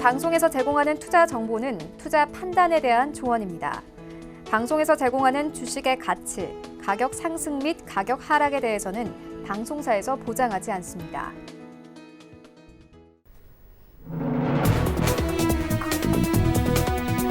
방송에서 제공하는 투자 정보는 투자 판단에 대한 조언입니다. 방송에서 제공하는 주식의 가치, 가격 상승 및 가격 하락에 대해서는 방송사에서 보장하지 않습니다.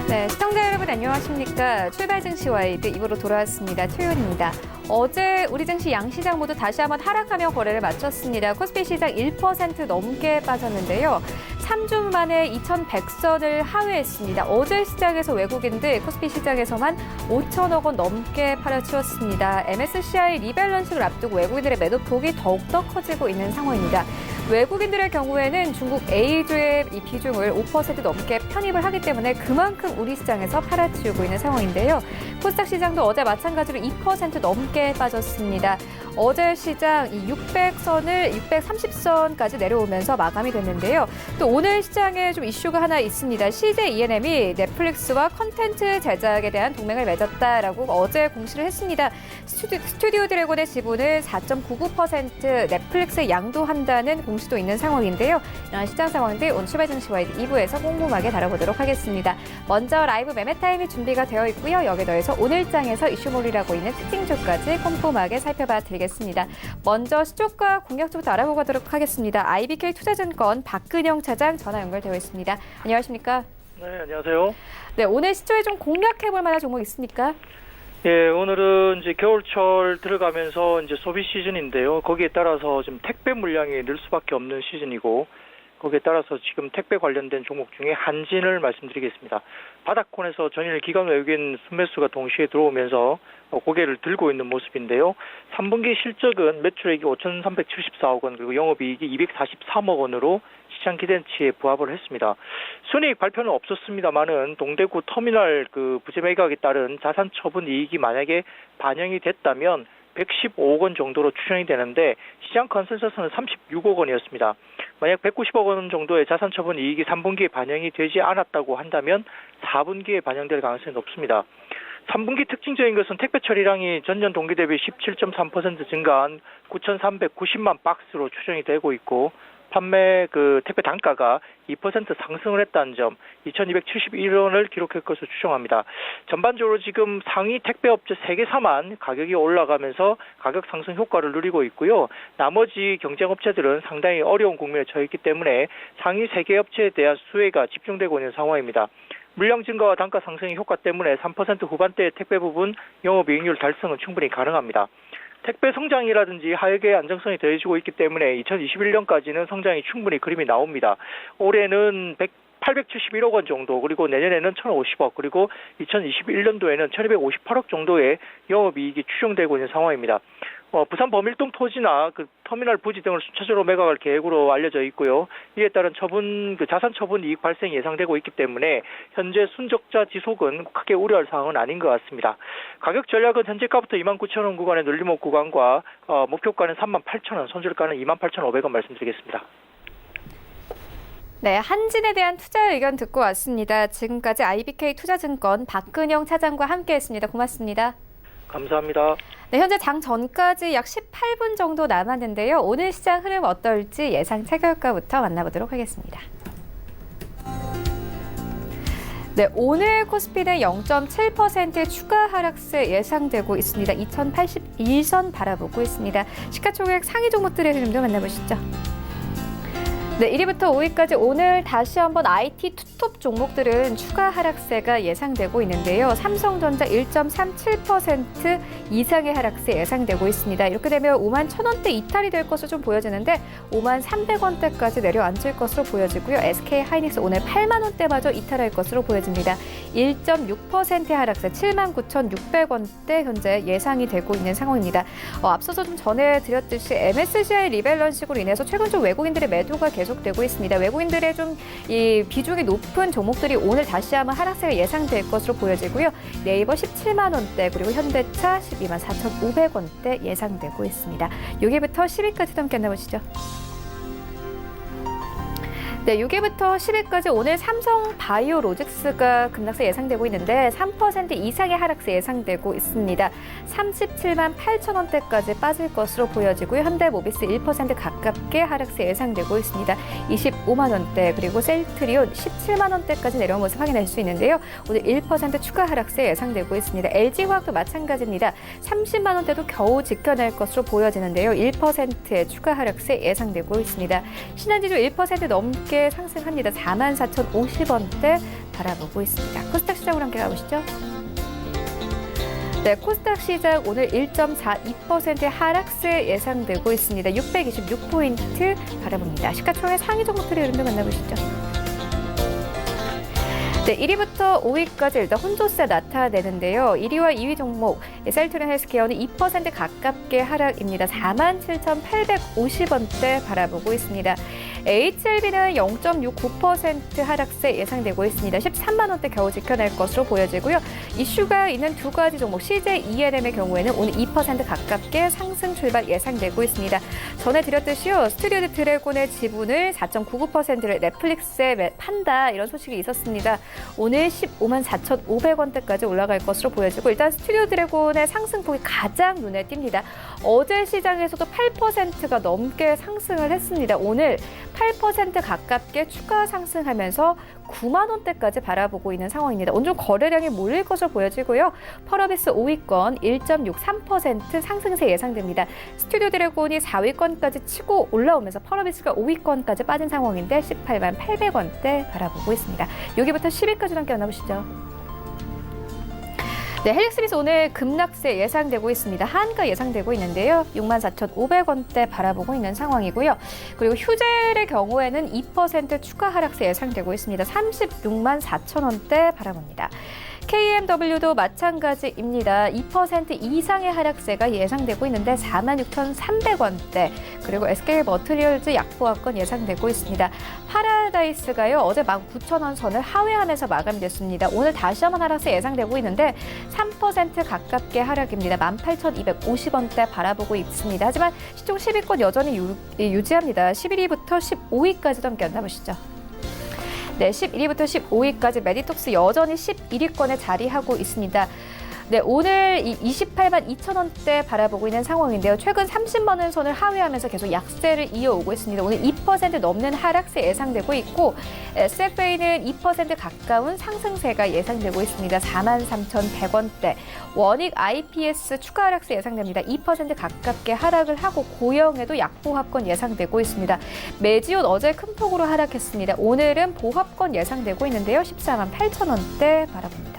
네, 시청자 여러분 안녕하십니까? 출발 증시 와이드 2부로 돌아왔습니다. 토요일입니다. 어제 우리 증시 양시장 모두 다시 한번 하락하며 거래를 마쳤습니다. 코스피 시장 1% 넘게 빠졌는데요. 3주 만에 2,100선을 하회했습니다. 어제 시장에서 외국인들 코스피 시장에서만 5천억 원 넘게 팔아치웠습니다. MSCI 리밸런싱을 앞두고 외국인들의 매도폭이 더욱더 커지고 있는 상황입니다. 외국인들의 경우에는 중국 A주의 이 비중을 5% 넘게 편입을 하기 때문에 그만큼 우리 시장에서 팔아치우고 있는 상황인데요. 코스닥 시장도 어제 마찬가지로 2% 넘게 빠졌습니다. 어제 시장 600선을 630선까지 내려오면서 마감이 됐는데요. 또 오늘 시장에 좀 이슈가 하나 있습니다. CJ ENM이 넷플릭스와 컨텐츠 제작에 대한 동맹을 맺었다라고 어제 공시를 했습니다. 스튜디오 드래곤의 지분을 4.99% 넷플릭스에 양도한다는 공시도 있는 상황인데요. 이런 시장 상황들 오늘 출발 증시 와이드 2부에서 꼼꼼하게 다뤄보도록 하겠습니다. 먼저 라이브 매매 타임이 준비가 되어 있고요. 여기에 더해서 오늘장에서 이슈몰이라고 있는 특징주까지 꼼꼼하게 살펴봐 드리겠습니다. 먼저 시초가 공략주부터 알아보도록 하겠습니다. IBK 투자증권 박근영 차장 전화 연결되어 있습니다. 안녕하십니까? 네, 안녕하세요. 네, 오늘 시초에 좀 공략해볼 만한 종목 있습니까? 예, 오늘은 이제 겨울철 들어가면서 이제 소비 시즌인데요. 거기에 따라서 지금 택배 물량이 늘 수밖에 없는 시즌이고, 거기에 따라서 지금 택배 관련된 종목 중에 한진을 말씀드리겠습니다. 바닥권에서 전일 기관 외국인 순매수가 동시에 들어오면서 고개를 들고 있는 모습인데요. 3분기 실적은 매출액이 5,374억 원, 그리고 영업이익이 243억 원으로 시장 기대치에 부합을 했습니다. 순이익 발표는 없었습니다만은 동대구 터미널 부재 매각에 따른 자산 처분 이익이 만약에 반영이 됐다면 115억 원 정도로 추정이 되는데 시장 컨센서스는 36억 원이었습니다. 만약 190억 원 정도의 자산 처분 이익이 3분기에 반영이 되지 않았다고 한다면 4분기에 반영될 가능성이 높습니다. 3분기 특징적인 것은 택배 처리량이 전년 동기 대비 17.3% 증가한 9,390만 박스로 추정이 되고 있고, 판매 택배 단가가 2% 상승을 했다는 점, 2,271원을 기록할 것으로 추정합니다. 전반적으로 지금 상위 택배업체 3개사만 가격이 올라가면서 가격 상승 효과를 누리고 있고요. 나머지 경쟁업체들은 상당히 어려운 국면에 처해 있기 때문에 상위 3개 업체에 대한 수혜가 집중되고 있는 상황입니다. 물량 증가와 단가 상승의 효과 때문에 3% 후반대의 택배 부분 영업이익률 달성은 충분히 가능합니다. 택배 성장이라든지 하역의 안정성이 더해지고 있기 때문에 2021년까지는 성장이 충분히 그림이 나옵니다. 올해는 871억 원 정도, 그리고 내년에는 1,050억, 그리고 2021년도에는 1,258억 정도의 영업이익이 추정되고 있는 상황입니다. 부산 범일동 토지나 터미널 부지 등을 순차적으로 매각할 계획으로 알려져 있고요. 이에 따른 자산 처분 이익 발생이 예상되고 있기 때문에 현재 순적자 지속은 크게 우려할 사항은 아닌 것 같습니다. 가격 전략은 현재가부터 29,000원 구간의 눌림목 구간과 목표가는 38,000원, 손절가는 28,500원 말씀드리겠습니다. 네, 한진에 대한 투자 의견 듣고 왔습니다. 지금까지 IBK 투자증권 박근영 차장과 함께했습니다. 고맙습니다. 감사합니다. 네, 현재 장 전까지 약 18분 정도 남았는데요. 오늘 시장 흐름 어떨지 예상 체결가부터 만나보도록 하겠습니다. 네, 오늘 코스피는 0.7% 추가 하락세 예상되고 있습니다. 2081선 바라보고 있습니다. 시가총액 상위 종목들의 흐름도 만나보시죠. 네, 1위부터 5위까지 오늘 다시 한번 IT 투톱 종목들은 추가 하락세가 예상되고 있는데요. 삼성전자 1.37% 이상의 하락세 예상되고 있습니다. 이렇게 되면 51,000원대 이탈이 될 것으로 좀 보여지는데 53,300원대까지 내려앉을 것으로 보여지고요. SK하이닉스 오늘 8만 원대마저 이탈할 것으로 보여집니다. 1.6% 하락세 79,600원대 현재 예상이 되고 있는 상황입니다. 앞서서 좀 전해드렸듯이 MSCI 리밸런싱으로 인해서 최근 좀 외국인들의 매도가 계속되고 있습니다. 외국인들의 좀 이 비중이 높은 종목들이 오늘 다시 한번 하락세가 예상될 것으로 보여지고요. 네이버 17만 원대, 그리고 현대차 12만 4,500원대 예상되고 있습니다. 6위부터 10위까지 함께 만나보시죠. 네, 6위부터 10위까지 오늘 삼성 바이오로직스가 급락세 예상되고 있는데 3% 이상의 하락세 예상되고 있습니다. 37만 8천 원대까지 빠질 것으로 보여지고요. 현대모비스 1% 가깝게 하락세 예상되고 있습니다. 25만 원대 그리고 셀트리온 17만 원대까지 내려온 모습 확인할 수 있는데요. 오늘 1% 추가 하락세 예상되고 있습니다. LG화학도 마찬가지입니다. 30만 원대도 겨우 지켜낼 것으로 보여지는데요. 1%의 추가 하락세 예상되고 있습니다. 신한지주 1% 넘게 상승합니다. 44,050원대 바라보고 있습니다. 코스닥 시장으로 함께 가보시죠. 네, 코스닥 시장 오늘 1.42%의 하락세 예상되고 있습니다. 626포인트 바라봅니다. 시가총액 상위 종목들의 흐름도 만나보시죠. 네, 1위부터 5위까지 일단 혼조세 나타내는데요. 1위와 2위 종목 셀트리온 헬스케어는 2% 가깝게 하락입니다. 47,850원대 바라보고 있습니다. HLB는 0.69% 하락세 예상되고 있습니다. 13만 원대 겨우 지켜낼 것으로 보여지고요. 이슈가 있는 두 가지 종목 CJ ENM의 경우에는 오늘 2% 가깝게 상승 출발 예상되고 있습니다. 전해드렸듯이요. 스튜디오 드래곤의 지분을 4.99%를 넷플릭스에 판다 이런 소식이 있었습니다. 오늘 15만 4,500원대까지 올라갈 것으로 보여지고 일단 스튜디오 드래곤의 상승폭이 가장 눈에 띕니다. 어제 시장에서도 8%가 넘게 상승을 했습니다. 오늘 8% 가깝게 추가 상승하면서 9만 원대까지 바라보고 있는 상황입니다. 오늘 거래량이 몰릴 것으로 보여지고요. 펄어비스 5위권 1.63% 상승세 예상됩니다. 스튜디오 드래곤이 4위권까지 치고 올라오면서 펄어비스가 5위권까지 빠진 상황인데 18만 800원대 바라보고 있습니다. 여기부터 10위까지 함께 만나보시죠. 네, 헬릭스미스 오늘 급락세 예상되고 있습니다. 한가 예상되고 있는데요. 64,500원대 바라보고 있는 상황이고요. 그리고 휴젤의 경우에는 2% 추가 하락세 예상되고 있습니다. 36만 4천 원대 바라봅니다. KMW도 마찬가지입니다. 2% 이상의 하락세가 예상되고 있는데 46,300원대 그리고 SK 머티리얼즈 약보합권 예상되고 있습니다. 파라다이스가요 어제 19,000원 선을 하회하면서 마감됐습니다. 오늘 다시 한번 하락세 예상되고 있는데 3% 가깝게 하락입니다. 18,250원대 바라보고 있습니다. 하지만 시총 10위권 여전히 유지합니다. 11위부터 15위까지도 함께 만나보시죠. 네, 11위부터 15위까지 메디톡스 여전히 11위권에 자리하고 있습니다. 네, 오늘 28만 2천 원대 바라보고 있는 상황인데요. 최근 30만 원 선을 하회하면서 계속 약세를 이어오고 있습니다. 오늘 2% 넘는 하락세 예상되고 있고 SFA는 2% 가까운 상승세가 예상되고 있습니다. 43,100원대. 원익 IPS 추가 하락세 예상됩니다. 2% 가깝게 하락을 하고 고영에도 약보합권 예상되고 있습니다. 메지온 어제 큰 폭으로 하락했습니다. 오늘은 보합권 예상되고 있는데요. 14만 8천 원대 바라봅니다.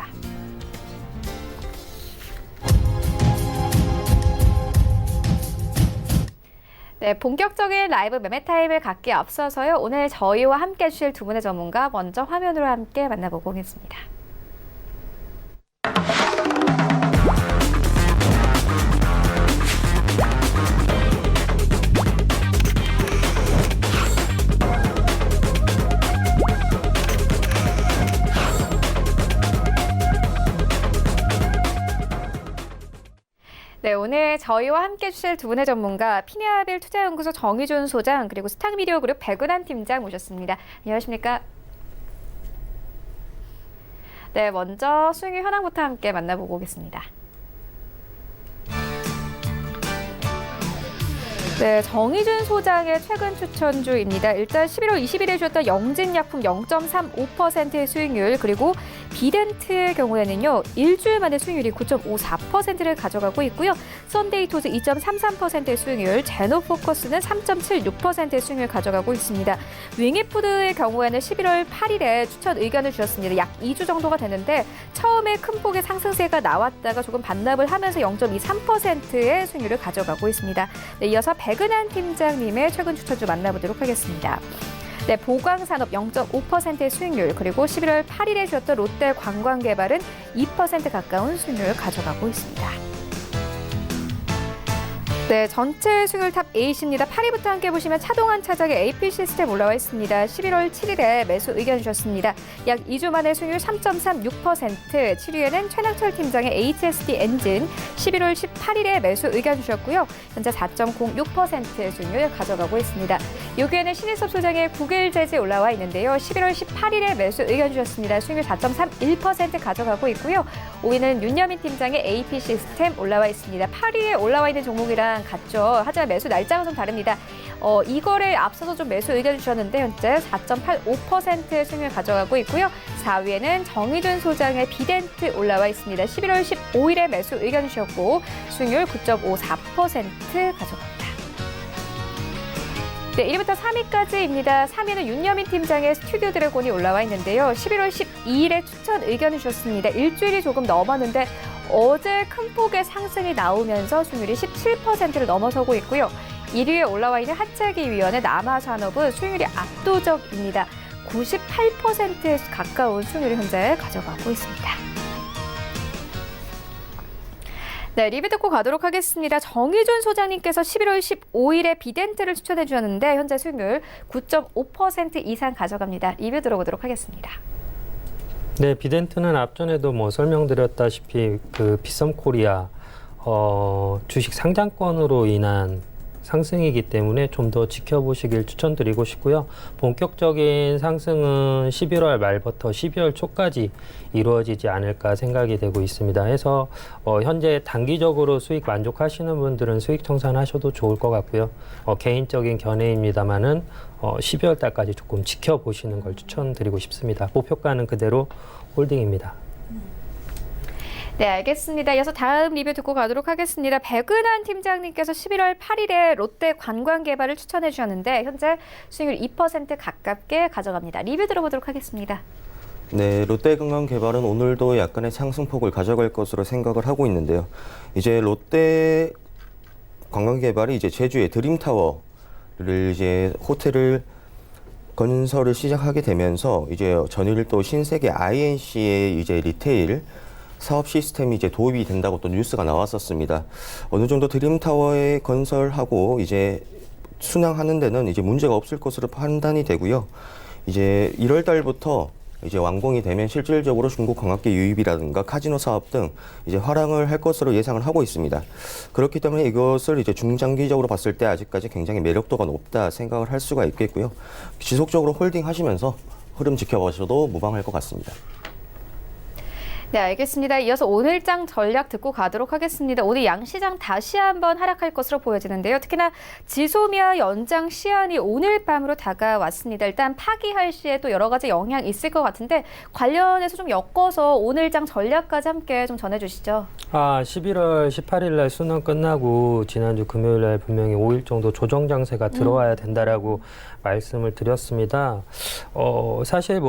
네, 본격적인 라이브 매매 타임을 갖기에 앞서서요. 오늘 저희와 함께 해주실 두 분의 전문가 먼저 화면으로 함께 만나보고 오겠습니다. 네, 오늘 저희와 함께 해주실 두 분의 전문가 피니아빌 투자연구소 정의준 소장 그리고 스탁미디어 그룹 백은한 팀장 모셨습니다. 안녕하십니까? 네, 먼저 수익률 현황부터 함께 만나보고 오겠습니다. 네, 정의준 소장의 최근 추천주입니다. 일단 11월 20일에 주셨던 영진약품 0.35%의 수익률 그리고 비덴트의 경우에는요. 일주일 만에 수익률이 9.54%를 가져가고 있고요. 썬데이토즈 2.33%의 수익률, 제노포커스는 3.76%의 수익률을 가져가고 있습니다. 윙이푸드의 경우에는 11월 8일에 추천 의견을 주셨습니다. 약 2주 정도가 되는데 처음에 큰 폭의 상승세가 나왔다가 조금 반납을 하면서 0.23%의 수익률을 가져가고 있습니다. 네, 이어서 백은한 팀장님의 최근 추천주 만나보도록 하겠습니다. 네, 보광산업 0.5%의 수익률 그리고 11월 8일에 주었던 롯데관광개발은 2% 가까운 수익률을 가져가고 있습니다. 네, 전체 수익률 탑 8입니다. 8위부터 함께 보시면 차동환 차장의 AP 시스템 올라와 있습니다. 11월 7일에 매수 의견 주셨습니다. 약 2주 만에 수익률 3.36%, 7위에는 최낙철 팀장의 HSD 엔진 11월 18일에 매수 의견 주셨고요. 현재 4.06% 수익률 가져가고 있습니다. 6위에는 신일섭 소장의 구글재즈 올라와 있는데요. 11월 18일에 매수 의견 주셨습니다. 수익률 4.31% 가져가고 있고요. 5위는 윤여민 팀장의 AP 시스템 올라와 있습니다. 8위에 올라와 있는 종목이랑 같죠. 하지만 매수 날짜가 좀 다릅니다. 이거를 앞서서 좀 매수 의견 주셨는데 현재 4.85% 수익률 가져가고 있고요. 4위에는 정의준 소장의 비덴트 올라와 있습니다. 11월 15일에 매수 의견 주셨고 수익률 9.54% 가져갑니다. 네, 1위부터 3위까지입니다. 3위는 윤여민 팀장의 스튜디오 드래곤이 올라와 있는데요. 11월 12일에 추천 의견을 주셨습니다. 일주일이 조금 넘었는데 어제 큰 폭의 상승이 나오면서 수익률이 17%를 넘어서고 있고요. 1위에 올라와 있는 하차기위원회 남아산업은 수익률이 압도적입니다. 98%에 가까운 수익률을 현재 가져가고 있습니다. 네, 리뷰 듣고 가도록 하겠습니다. 정의준 소장님께서 11월 15일에 비덴트를 추천해 주셨는데 현재 수익률 9.5% 이상 가져갑니다. 리뷰 들어보도록 하겠습니다. 네, 비덴트는 앞전에도 설명드렸다시피 그 빗썸코리아 주식 상장권으로 인한 상승이기 때문에 좀 더 지켜보시길 추천드리고 싶고요. 본격적인 상승은 11월 말부터 12월 초까지 이루어지지 않을까 생각이 되고 있습니다. 해서 현재 단기적으로 수익 만족하시는 분들은 수익 청산하셔도 좋을 것 같고요. 개인적인 견해입니다만은 12월 달까지 조금 지켜보시는 걸 추천드리고 싶습니다. 목표가는 그대로 홀딩입니다. 네, 알겠습니다. 이어서 다음 리뷰 듣고 가도록 하겠습니다. 백은한 팀장님께서 11월 8일에 롯데 관광개발을 추천해 주셨는데 현재 수익률 2% 가깝게 가져갑니다. 리뷰 들어보도록 하겠습니다. 네, 롯데관광개발은 오늘도 약간의 상승폭을 가져갈 것으로 생각을 하고 있는데요. 이제 롯데 관광개발이 이제 제주의 드림타워를 이제 호텔을 건설을 시작하게 되면서 이제 전일 또 신세계 INC의 이제 리테일 사업 시스템이 이제 도입이 된다고 또 뉴스가 나왔었습니다. 어느 정도 드림타워에 건설하고 이제 순항하는 데는 이제 문제가 없을 것으로 판단이 되고요. 이제 1월 달부터 이제 완공이 되면 실질적으로 중국 관광객 유입이라든가 카지노 사업 등 이제 활황을 할 것으로 예상을 하고 있습니다. 그렇기 때문에 이것을 이제 중장기적으로 봤을 때 아직까지 굉장히 매력도가 높다 생각을 할 수가 있겠고요. 지속적으로 홀딩하시면서 흐름 지켜보셔도 무방할 것 같습니다. 네, 알겠습니다. 이어서 오늘장 전략 듣고 가도록 하겠습니다. 오늘 양시장 다시 한번 하락할 것으로 보여지는데요. 특히나 지소미아 연장 시한이 오늘 밤으로 다가왔습니다. 일단 파기할 시에 또 여러 가지 영향이 있을 것 같은데 관련해서 좀 엮어서 오늘장 전략까지 함께 좀 전해주시죠. 11월 18일 날 순환 끝나고 지난주 금요일 날 분명히 5일 정도 조정 장세가 들어와야 된다라고 말씀을 드렸습니다. 사실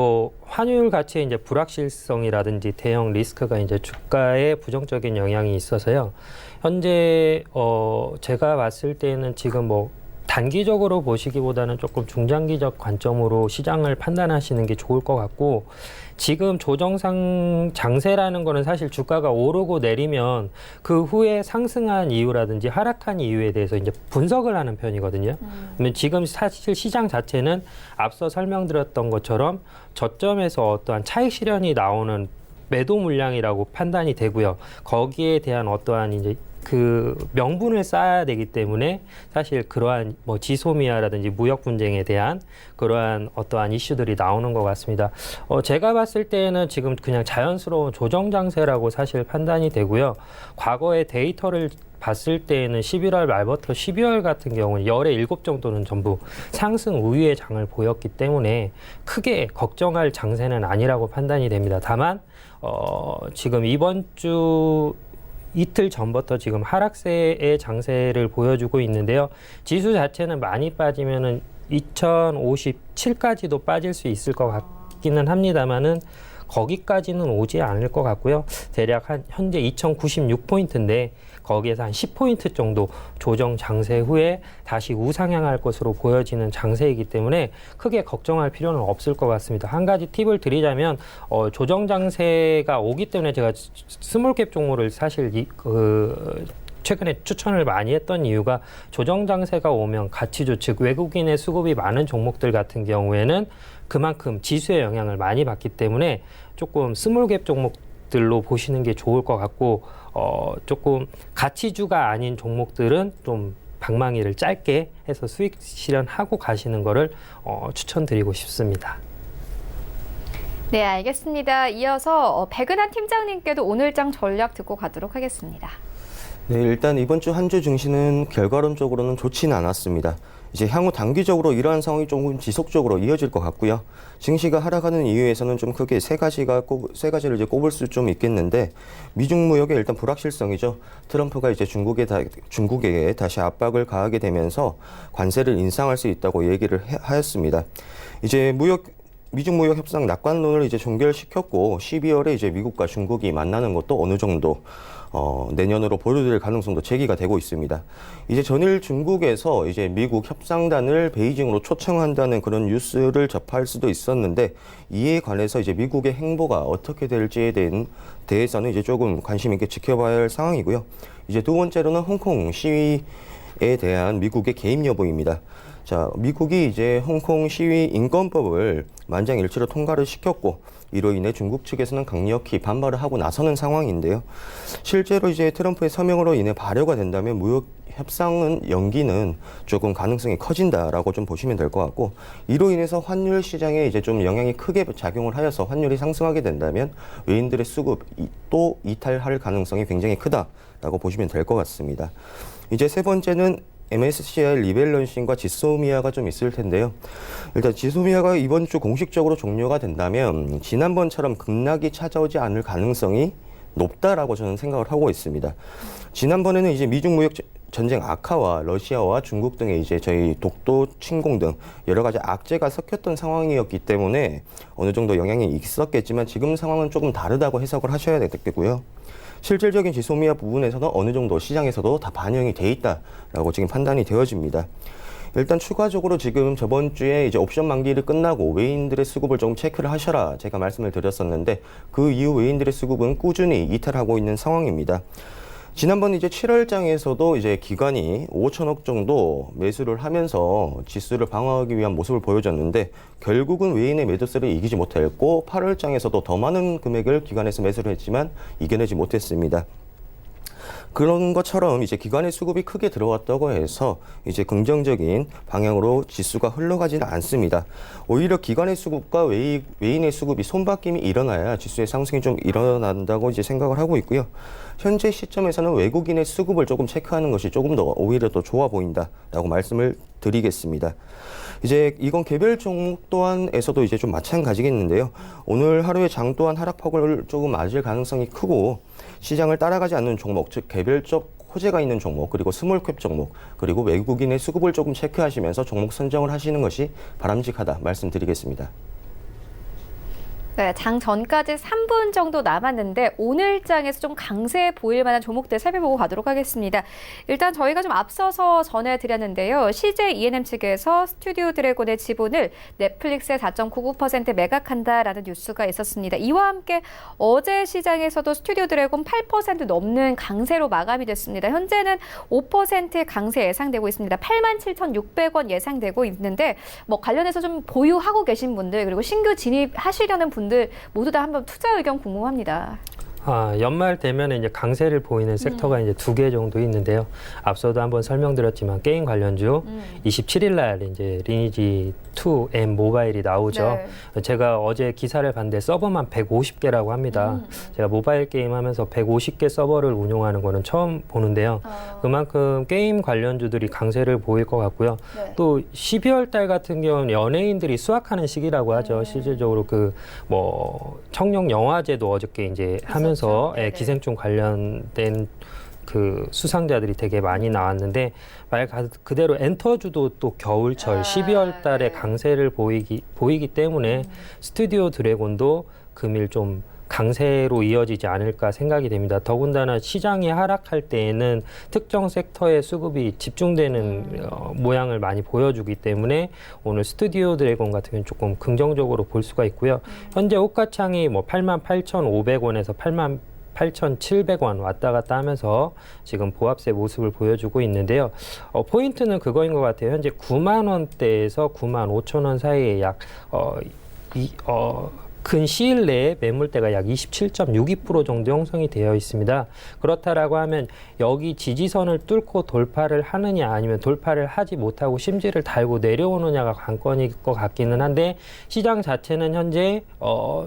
환율 가치의 이제 불확실성이라든지 대형 리스크가 이제 주가에 부정적인 영향이 있어서요. 현재 제가 봤을 때는 지금 단기적으로 보시기보다는 조금 중장기적 관점으로 시장을 판단하시는 게 좋을 것 같고, 지금 조정상 장세라는 거는 사실 주가가 오르고 내리면 그 후에 상승한 이유라든지 하락한 이유에 대해서 이제 분석을 하는 편이거든요. 그러면 지금 사실 시장 자체는 앞서 설명드렸던 것처럼 저점에서 어떠한 차익 실현이 나오는 매도 물량이라고 판단이 되고요. 거기에 대한 어떠한 이제 그 명분을 쌓아야 되기 때문에 사실 그러한 지소미아라든지 무역 분쟁에 대한 그러한 어떠한 이슈들이 나오는 것 같습니다. 제가 봤을 때는 지금 그냥 자연스러운 조정 장세라고 사실 판단이 되고요. 과거의 데이터를 봤을 때에는 11월 말부터 12월 같은 경우는 열의 7 정도는 전부 상승 우위의 장을 보였기 때문에 크게 걱정할 장세는 아니라고 판단이 됩니다. 다만 지금 이번 주 이틀 전부터 지금 하락세의 장세를 보여주고 있는데요. 지수 자체는 많이 빠지면은 2057까지도 빠질 수 있을 것 같기는 합니다만은 거기까지는 오지 않을 것 같고요. 대략 현재 2096포인트인데 거기에서 한 10포인트 정도 조정 장세 후에 다시 우상향할 것으로 보여지는 장세이기 때문에 크게 걱정할 필요는 없을 것 같습니다. 한 가지 팁을 드리자면 조정 장세가 오기 때문에 제가 스몰캡 종목을 사실 최근에 추천을 많이 했던 이유가 조정 장세가 오면 가치주 즉 외국인의 수급이 많은 종목들 같은 경우에는 그만큼 지수의 영향을 많이 받기 때문에 조금 스몰갭 종목들로 보시는 게 좋을 것 같고 조금 가치주가 아닌 종목들은 좀 방망이를 짧게 해서 수익 실현하고 가시는 거를 추천드리고 싶습니다. 네, 알겠습니다. 이어서 백은한 팀장님께도 오늘장 전략 듣고 가도록 하겠습니다. 네, 일단 이번 주 한 주 증시는 결과론적으로는 좋지는 않았습니다. 이제 향후 단기적으로 이러한 상황이 조금 지속적으로 이어질 것 같고요. 증시가 하락하는 이유에서는 좀 크게 세 가지를 이제 꼽을 수 좀 있겠는데, 미중 무역의 일단 불확실성이죠. 트럼프가 이제 중국에 다시 압박을 가하게 되면서 관세를 인상할 수 있다고 얘기를 하였습니다. 이제 미중 무역 협상 낙관론을 이제 종결시켰고 12월에 이제 미국과 중국이 만나는 것도 어느 정도 내년으로 보류될 가능성도 제기가 되고 있습니다. 이제 전일 중국에서 이제 미국 협상단을 베이징으로 초청한다는 그런 뉴스를 접할 수도 있었는데, 이에 관해서 이제 미국의 행보가 어떻게 될지에 대해서는 이제 조금 관심 있게 지켜봐야 할 상황이고요. 이제 두 번째로는 홍콩 시위에 대한 미국의 개입 여부입니다. 자, 미국이 이제 홍콩 시위 인권법을 만장일치로 통과를 시켰고, 이로 인해 중국 측에서는 강력히 반발을 하고 나서는 상황인데요. 실제로 이제 트럼프의 서명으로 인해 발효가 된다면 무역 협상은 연기는 조금 가능성이 커진다라고 좀 보시면 될 것 같고, 이로 인해서 환율 시장에 이제 좀 영향이 크게 작용을 하여서 환율이 상승하게 된다면 외인들의 수급 또 이탈할 가능성이 굉장히 크다라고 보시면 될 것 같습니다. 이제 세 번째는 MSCI 리밸런싱과 지소미아가 좀 있을 텐데요. 일단 지소미아가 이번 주 공식적으로 종료가 된다면 지난번처럼 급락이 찾아오지 않을 가능성이 높다라고 저는 생각을 하고 있습니다. 지난번에는 이제 미중 무역 전쟁 악화와 러시아와 중국 등의 이제 저희 독도 침공 등 여러 가지 악재가 섞였던 상황이었기 때문에 어느 정도 영향이 있었겠지만, 지금 상황은 조금 다르다고 해석을 하셔야 되겠고요. 실질적인 지소미아 부분에서는 어느 정도 시장에서도 다 반영이 돼 있다라고 지금 판단이 되어집니다. 일단 추가적으로 지금 저번 주에 이제 옵션 만기를 끝나고 외인들의 수급을 조금 체크를 하셔라 제가 말씀을 드렸었는데, 그 이후 외인들의 수급은 꾸준히 이탈하고 있는 상황입니다. 지난번 이제 7월장에서도 이제 기관이 5천억 정도 매수를 하면서 지수를 방어하기 위한 모습을 보여줬는데, 결국은 외인의 매도세를 이기지 못했고 8월장에서도 더 많은 금액을 기관에서 매수를 했지만 이겨내지 못했습니다. 그런 것처럼 이제 기관의 수급이 크게 들어왔다고 해서 이제 긍정적인 방향으로 지수가 흘러가지는 않습니다. 오히려 기관의 수급과 외인의 수급이 손바뀜이 일어나야 지수의 상승이 좀 일어난다고 이제 생각을 하고 있고요. 현재 시점에서는 외국인의 수급을 조금 체크하는 것이 조금 더 오히려 더 좋아 보인다라고 말씀을 드리겠습니다. 이제 이건 개별 종목 또한에서도 이제 좀 마찬가지겠는데요. 오늘 하루의 장 또한 하락폭을 조금 맞을 가능성이 크고, 시장을 따라가지 않는 종목, 즉 개별적 호재가 있는 종목, 그리고 스몰캡 종목, 그리고 외국인의 수급을 조금 체크하시면서 종목 선정을 하시는 것이 바람직하다 말씀드리겠습니다. 네, 장 전까지 3분 정도 남았는데 오늘 장에서 좀 강세 보일 만한 종목들 살펴보고 가도록 하겠습니다. 일단 저희가 좀 앞서서 전해드렸는데요. CJ E&M 측에서 스튜디오 드래곤의 지분을 넷플릭스의 4.99% 매각한다라는 뉴스가 있었습니다. 이와 함께 어제 시장에서도 스튜디오 드래곤 8% 넘는 강세로 마감이 됐습니다. 현재는 5% 강세 예상되고 있습니다. 87,600원 예상되고 있는데, 뭐 관련해서 좀 보유하고 계신 분들, 그리고 신규 진입하시려는 분들 모두 다 한번 투자 의견 궁금합니다. 연말 되면 이제 강세를 보이는 섹터가 이제 2개 정도 있는데요. 앞서도 한번 설명드렸지만 게임 관련주 27일 날 이제 리니지 2M 모바일이 나오죠. 네. 제가 어제 기사를 봤는데 서버만 150개라고 합니다. 제가 모바일 게임 하면서 150개 서버를 운용하는 거는 처음 보는데요. 그만큼 게임 관련주들이 강세를 보일 것 같고요. 네. 또 12월 달 같은 경우는 연예인들이 수확하는 시기라고 하죠. 실질적으로 그 뭐 청룡 영화제도 어저께 이제 하면서 네네. 기생충 관련된 그 수상자들이 되게 많이 나왔는데, 말 그대로 엔터주도 또 겨울철 12월 달에 네. 강세를 보이기 때문에 스튜디오 드래곤도 금일 좀 강세로 이어지지 않을까 생각이 됩니다. 더군다나 시장이 하락할 때에는 특정 섹터의 수급이 집중되는 모양을 많이 보여주기 때문에 오늘 스튜디오 드래곤 같은 경우는 조금 긍정적으로 볼 수가 있고요. 현재 호가창이 뭐 88,500원에서 8,700원 왔다 갔다 하면서 지금 보합세 모습을 보여주고 있는데요. 포인트는 그거인 것 같아요. 현재 9만 원대에서 9만 5천 원 사이에 근 시일 내에 매물대가 약 27.62% 정도 형성이 되어 있습니다. 그렇다라고 하면 여기 지지선을 뚫고 돌파를 하느냐 아니면 돌파를 하지 못하고 심지를 달고 내려오느냐가 관건일 것 같기는 한데 시장 자체는 현재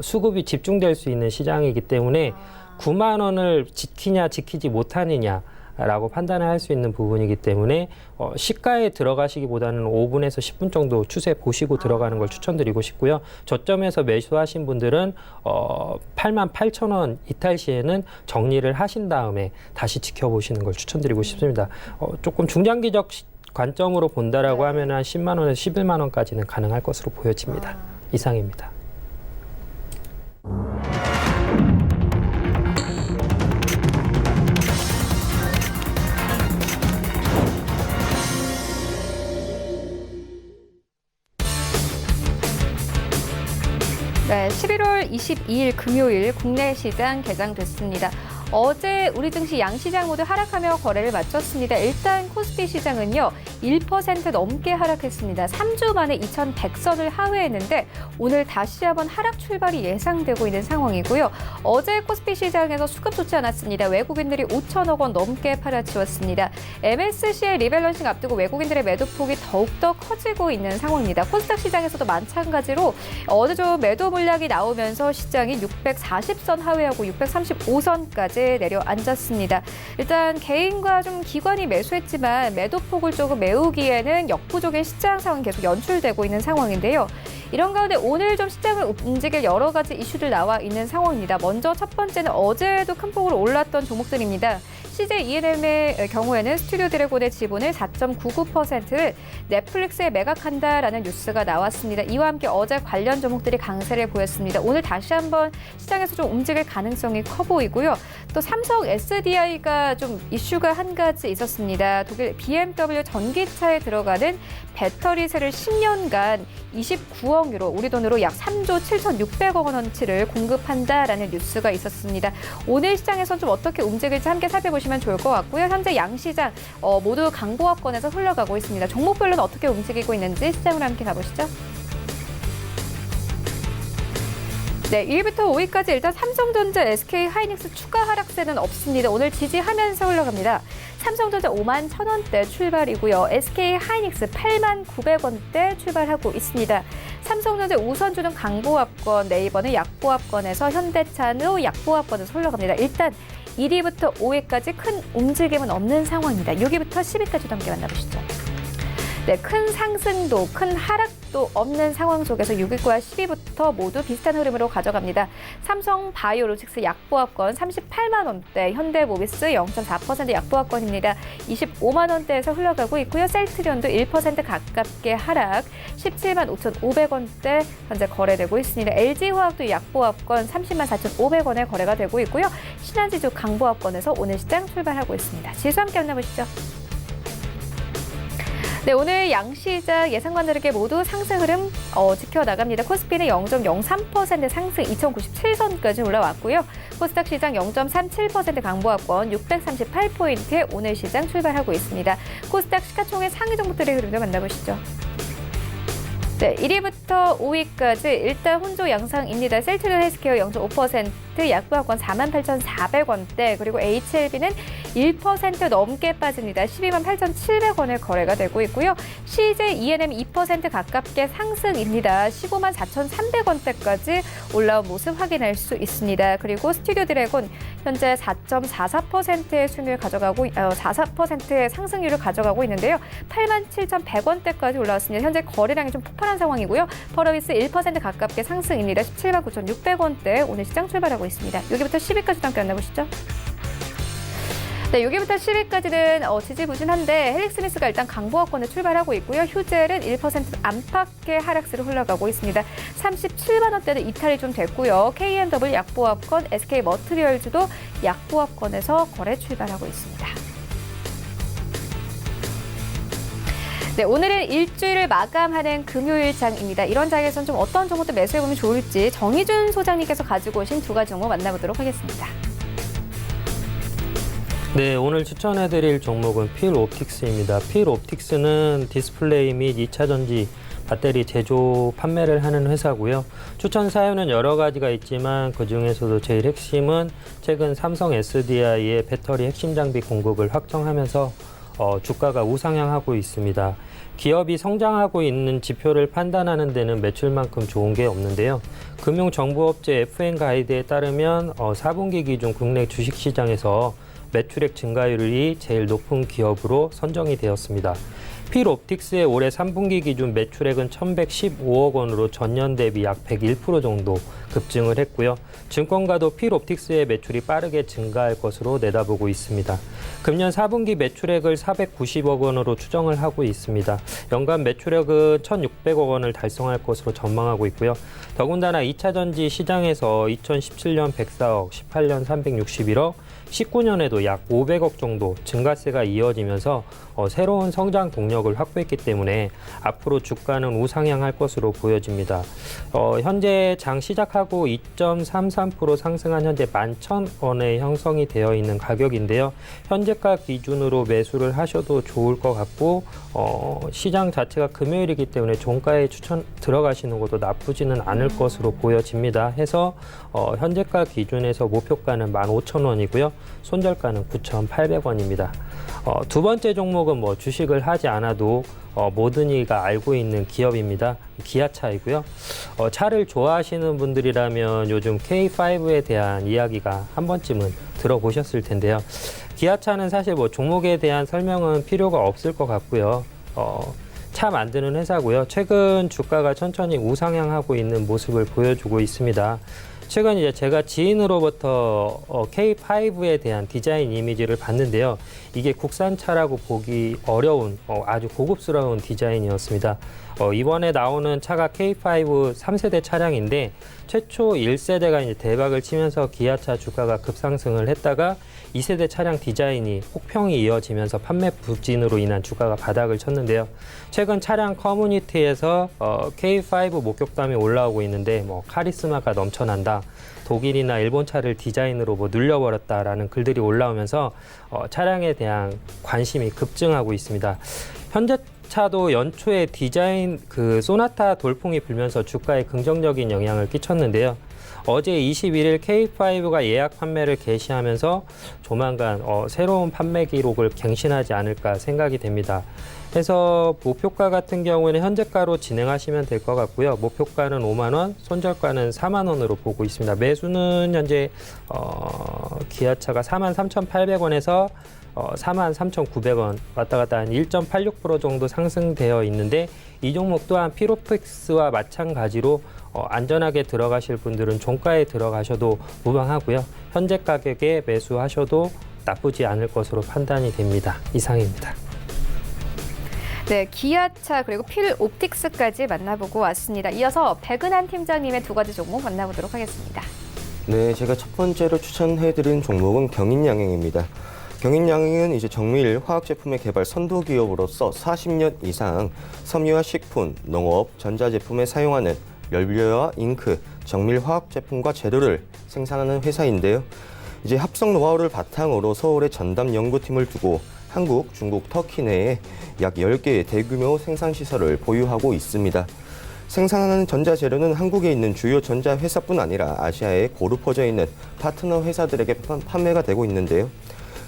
수급이 집중될 수 있는 시장이기 때문에 9만 원을 지키냐 지키지 못하느냐 라고 판단을 할 수 있는 부분이기 때문에 시가에 들어가시기보다는 5분에서 10분 정도 추세 보시고 들어가는 걸 추천드리고 싶고요. 저점에서 매수하신 분들은 88,000원 이탈 시에는 정리를 하신 다음에 다시 지켜보시는 걸 추천드리고 싶습니다. 조금 중장기적 관점으로 본다라고 하면 한 10만 원에서 11만 원까지는 가능할 것으로 보여집니다. 이상입니다. 네, 11월 22일 금요일 국내 시장 개장됐습니다. 어제 우리 증시 양시장 모두 하락하며 거래를 마쳤습니다. 일단 코스피 시장은요, 1% 넘게 하락했습니다. 3주 만에 2,100선을 하회했는데 오늘 다시 한번 하락 출발이 예상되고 있는 상황이고요. 어제 코스피 시장에서 수급 좋지 않았습니다. 외국인들이 5천억 원 넘게 팔아치웠습니다. MSCI 리밸런싱 앞두고 외국인들의 매도폭이 더욱더 커지고 있는 상황입니다. 코스닥 시장에서도 마찬가지로 어제 좀 매도 물량이 나오면서 시장이 640선 하회하고 635선까지 내려앉았습니다. 일단 개인과 좀 기관이 매수했지만 매도폭을 조금 메우기에는 역부족인 시장 상황이 계속 연출되고 있는 상황인데요. 이런 가운데 오늘 좀 시장을 움직일 여러 가지 이슈들 나와 있는 상황입니다. 먼저 첫 번째는 어제도 큰 폭으로 올랐던 종목들입니다. CJ E&M의 경우에는 스튜디오 드래곤의 지분을 4.99%를 넷플릭스에 매각한다라는 뉴스가 나왔습니다. 이와 함께 어제 관련 종목들이 강세를 보였습니다. 오늘 다시 한번 시장에서 좀 움직일 가능성이 커 보이고요. 또 삼성 SDI가 좀 이슈가 한 가지 있었습니다. 독일 BMW 전기차에 들어가는 배터리세를 10년간 29억 유로, 우리 돈으로 약 3조 7,600억 원어치를 공급한다라는 뉴스가 있었습니다. 오늘 시장에서 좀 어떻게 움직일지 함께 살펴보시면 좋을 것 같고요. 현재 양시장 모두 강보합권에서 흘러가고 있습니다. 종목별로는 어떻게 움직이고 있는지 시장으로 함께 가보시죠. 네, 1위부터 5위까지 일단 삼성전자, SK하이닉스 추가 하락세는 없습니다. 오늘 지지하면서 흘러갑니다. 삼성전자 5만 1,000원대 출발이고요. SK하이닉스 8만 900원대 출발하고 있습니다. 삼성전자 우선주는 강보합권, 네이버는 약보합권에서 현대차는 약보합권에서 흘러갑니다. 일단 1위부터 5위까지 큰 움직임은 없는 상황입니다. 6위부터 10위까지도 함께 만나보시죠. 네, 큰 상승도 큰 하락도 없는 상황 속에서 6위과 10위부터 모두 비슷한 흐름으로 가져갑니다. 삼성 바이오로직스 약보합권 38만 원대, 현대모비스 0.4% 약보합권입니다. 25만 원대에서 흘러가고 있고요. 셀트리온도 1% 가깝게 하락, 17만 5,500원대 현재 거래되고 있습니다. LG화학도 약보합권 30만 4,500원에 거래가 되고 있고요. 신한지주 강보합권에서 오늘 시장 출발하고 있습니다. 지수 함께 만나보시죠. 네, 오늘 양시장 예상과 다르게 모두 상승 흐름 지켜나갑니다. 코스피는 0.03% 상승 2,097선까지 올라왔고요. 코스닥 시장 0.37% 강보합권 638포인트에 오늘 시장 출발하고 있습니다. 코스닥 시가총액 상위 종목들의 흐름도 만나보시죠. 네, 1위부터 5위까지 일단 혼조 양상입니다. 셀트리온 헬스케어 0.5%, 약보합권 48,400원대, 그리고 HLB는 1% 넘게 빠집니다. 128,700원에 거래가 되고 있고요. CJ E&M 2% 가깝게 상승입니다. 154,300원대까지 올라온 모습 확인할 수 있습니다. 그리고 스튜디오 드래곤 현재 4.44%의 수익률 가져가고 44%의 상승률을 가져가고 있는데요. 87,100원대까지 올라왔습니다. 현재 거래량이 좀 폭발한 상황이고요. 퍼러비스 1% 가깝게 상승입니다. 179,600원대 오늘 시장 출발하고 있습니다. 여기부터 10위까지 함께 만나보시죠. 네, 여기부터 10위까지는 지지부진한데 헬릭스미스가 일단 강보합권에 출발하고 있고요. 휴젤은 1% 안팎의 하락세로 흘러가고 있습니다. 37만 원대는 이탈이 좀 됐고요. KMW 약보합권, SK머트리얼즈도 약보합권에서 거래 출발하고 있습니다. 네, 오늘은 일주일을 마감하는 금요일장입니다. 이런 장에서는 좀 어떤 종목도 매수해보면 좋을지 정의준 소장님께서 가지고 오신 두 가지 종목 만나보도록 하겠습니다. 네, 오늘 추천해드릴 종목은 필옵틱스입니다. 필옵틱스는 디스플레이 및 2차 전지 배터리 제조 판매를 하는 회사고요. 추천 사유는 여러 가지가 있지만 그 중에서도 제일 핵심은 최근 삼성 SDI의 배터리 핵심 장비 공급을 확정하면서 주가가 우상향하고 있습니다. 기업이 성장하고 있는 지표를 판단하는 데는 매출만큼 좋은 게 없는데요. 금융정보업체 FN 가이드에 따르면 4분기 기준 국내 주식시장에서 매출액 증가율이 제일 높은 기업으로 선정이 되었습니다. 필옵틱스의 올해 3분기 기준 매출액은 1,115억 원으로 전년 대비 약 101% 정도 급증을 했고요. 증권가도 필옵틱스의 매출이 빠르게 증가할 것으로 내다보고 있습니다. 금년 4분기 매출액을 490억 원으로 추정을 하고 있습니다. 연간 매출액은 1,600억 원을 달성할 것으로 전망하고 있고요. 더군다나 2차 전지 시장에서 2017년 104억, 18년 361억, 19년에도 약 500억 정도 증가세가 이어지면서 새로운 성장 동력을 확보했기 때문에 앞으로 주가는 우상향할 것으로 보여집니다. 현재 장 시작하고 2.33% 상승한 현재 11,000원에 형성이 되어 있는 가격인데요. 현재가 기준으로 매수를 하셔도 좋을 것 같고 시장 자체가 금요일이기 때문에 종가에 들어가시는 것도 나쁘지는 않을 것으로 보여집니다. 해서 현재가 기준에서 목표가는 15,000원이고요. 손절가는 9,800원입니다. 두 번째 종목은 주식을 하지 않아도 모든 이가 알고 있는 기업입니다. 기아차이고요. 차를 좋아하시는 분들이라면 요즘 K5에 대한 이야기가 한 번쯤은 들어보셨을 텐데요. 기아차는 사실 종목에 대한 설명은 필요가 없을 것 같고요. 차 만드는 회사고요. 최근 주가가 천천히 우상향하고 있는 모습을 보여주고 있습니다. 최근 이제 제가 지인으로부터 K5에 대한 디자인 이미지를 봤는데요. 이게 국산차라고 보기 어려운 아주 고급스러운 디자인이었습니다. 이번에 나오는 차가 K5 3세대 차량인데 최초 1세대가 이제 대박을 치면서 기아차 주가가 급상승을 했다가 2세대 차량 디자인이 혹평이 이어지면서 판매 부진으로 인한 주가가 바닥을 쳤는데요. 최근 차량 커뮤니티에서 K5 목격담이 올라오고 있는데 카리스마가 넘쳐난다. 독일이나 일본 차를 디자인으로 늘려버렸다라는 글들이 올라오면서 차량에 대한 관심이 급증하고 있습니다. 현재 차도 연초에 디자인 소나타 돌풍이 불면서 주가에 긍정적인 영향을 끼쳤는데요. 어제 21일 K5가 예약 판매를 개시하면서 조만간 새로운 판매 기록을 갱신하지 않을까 생각이 됩니다. 그래서 목표가 같은 경우에는 현재가로 진행하시면 될 것 같고요. 목표가는 5만 원, 손절가는 4만 원으로 보고 있습니다. 매수는 현재 기아차가 43,800원에서 43,900원 왔다 갔다 한 1.86% 정도 상승되어 있는데 이 종목 또한 필옵틱스와 마찬가지로 안전하게 들어가실 분들은 종가에 들어가셔도 무방하고요. 현재 가격에 매수하셔도 나쁘지 않을 것으로 판단이 됩니다. 이상입니다. 네, 기아차 그리고 필옵틱스까지 만나보고 왔습니다. 이어서 백은한 팀장님의 두 가지 종목 만나보도록 하겠습니다. 네, 제가 첫 번째로 추천해드린 종목은 경인양행입니다. 경인양행은 이제 정밀 화학 제품의 개발 선도 기업으로서 40년 이상 섬유와 식품, 농업, 전자제품에 사용하는 연료와 잉크, 정밀 화학 제품과 재료를 생산하는 회사인데요. 이제 합성 노하우를 바탕으로 서울에 전담 연구팀을 두고 한국, 중국, 터키 내에 약 10개의 대규모 생산시설을 보유하고 있습니다. 생산하는 전자재료는 한국에 있는 주요 전자회사뿐 아니라 아시아에 고루 퍼져 있는 파트너 회사들에게 판매가 되고 있는데요.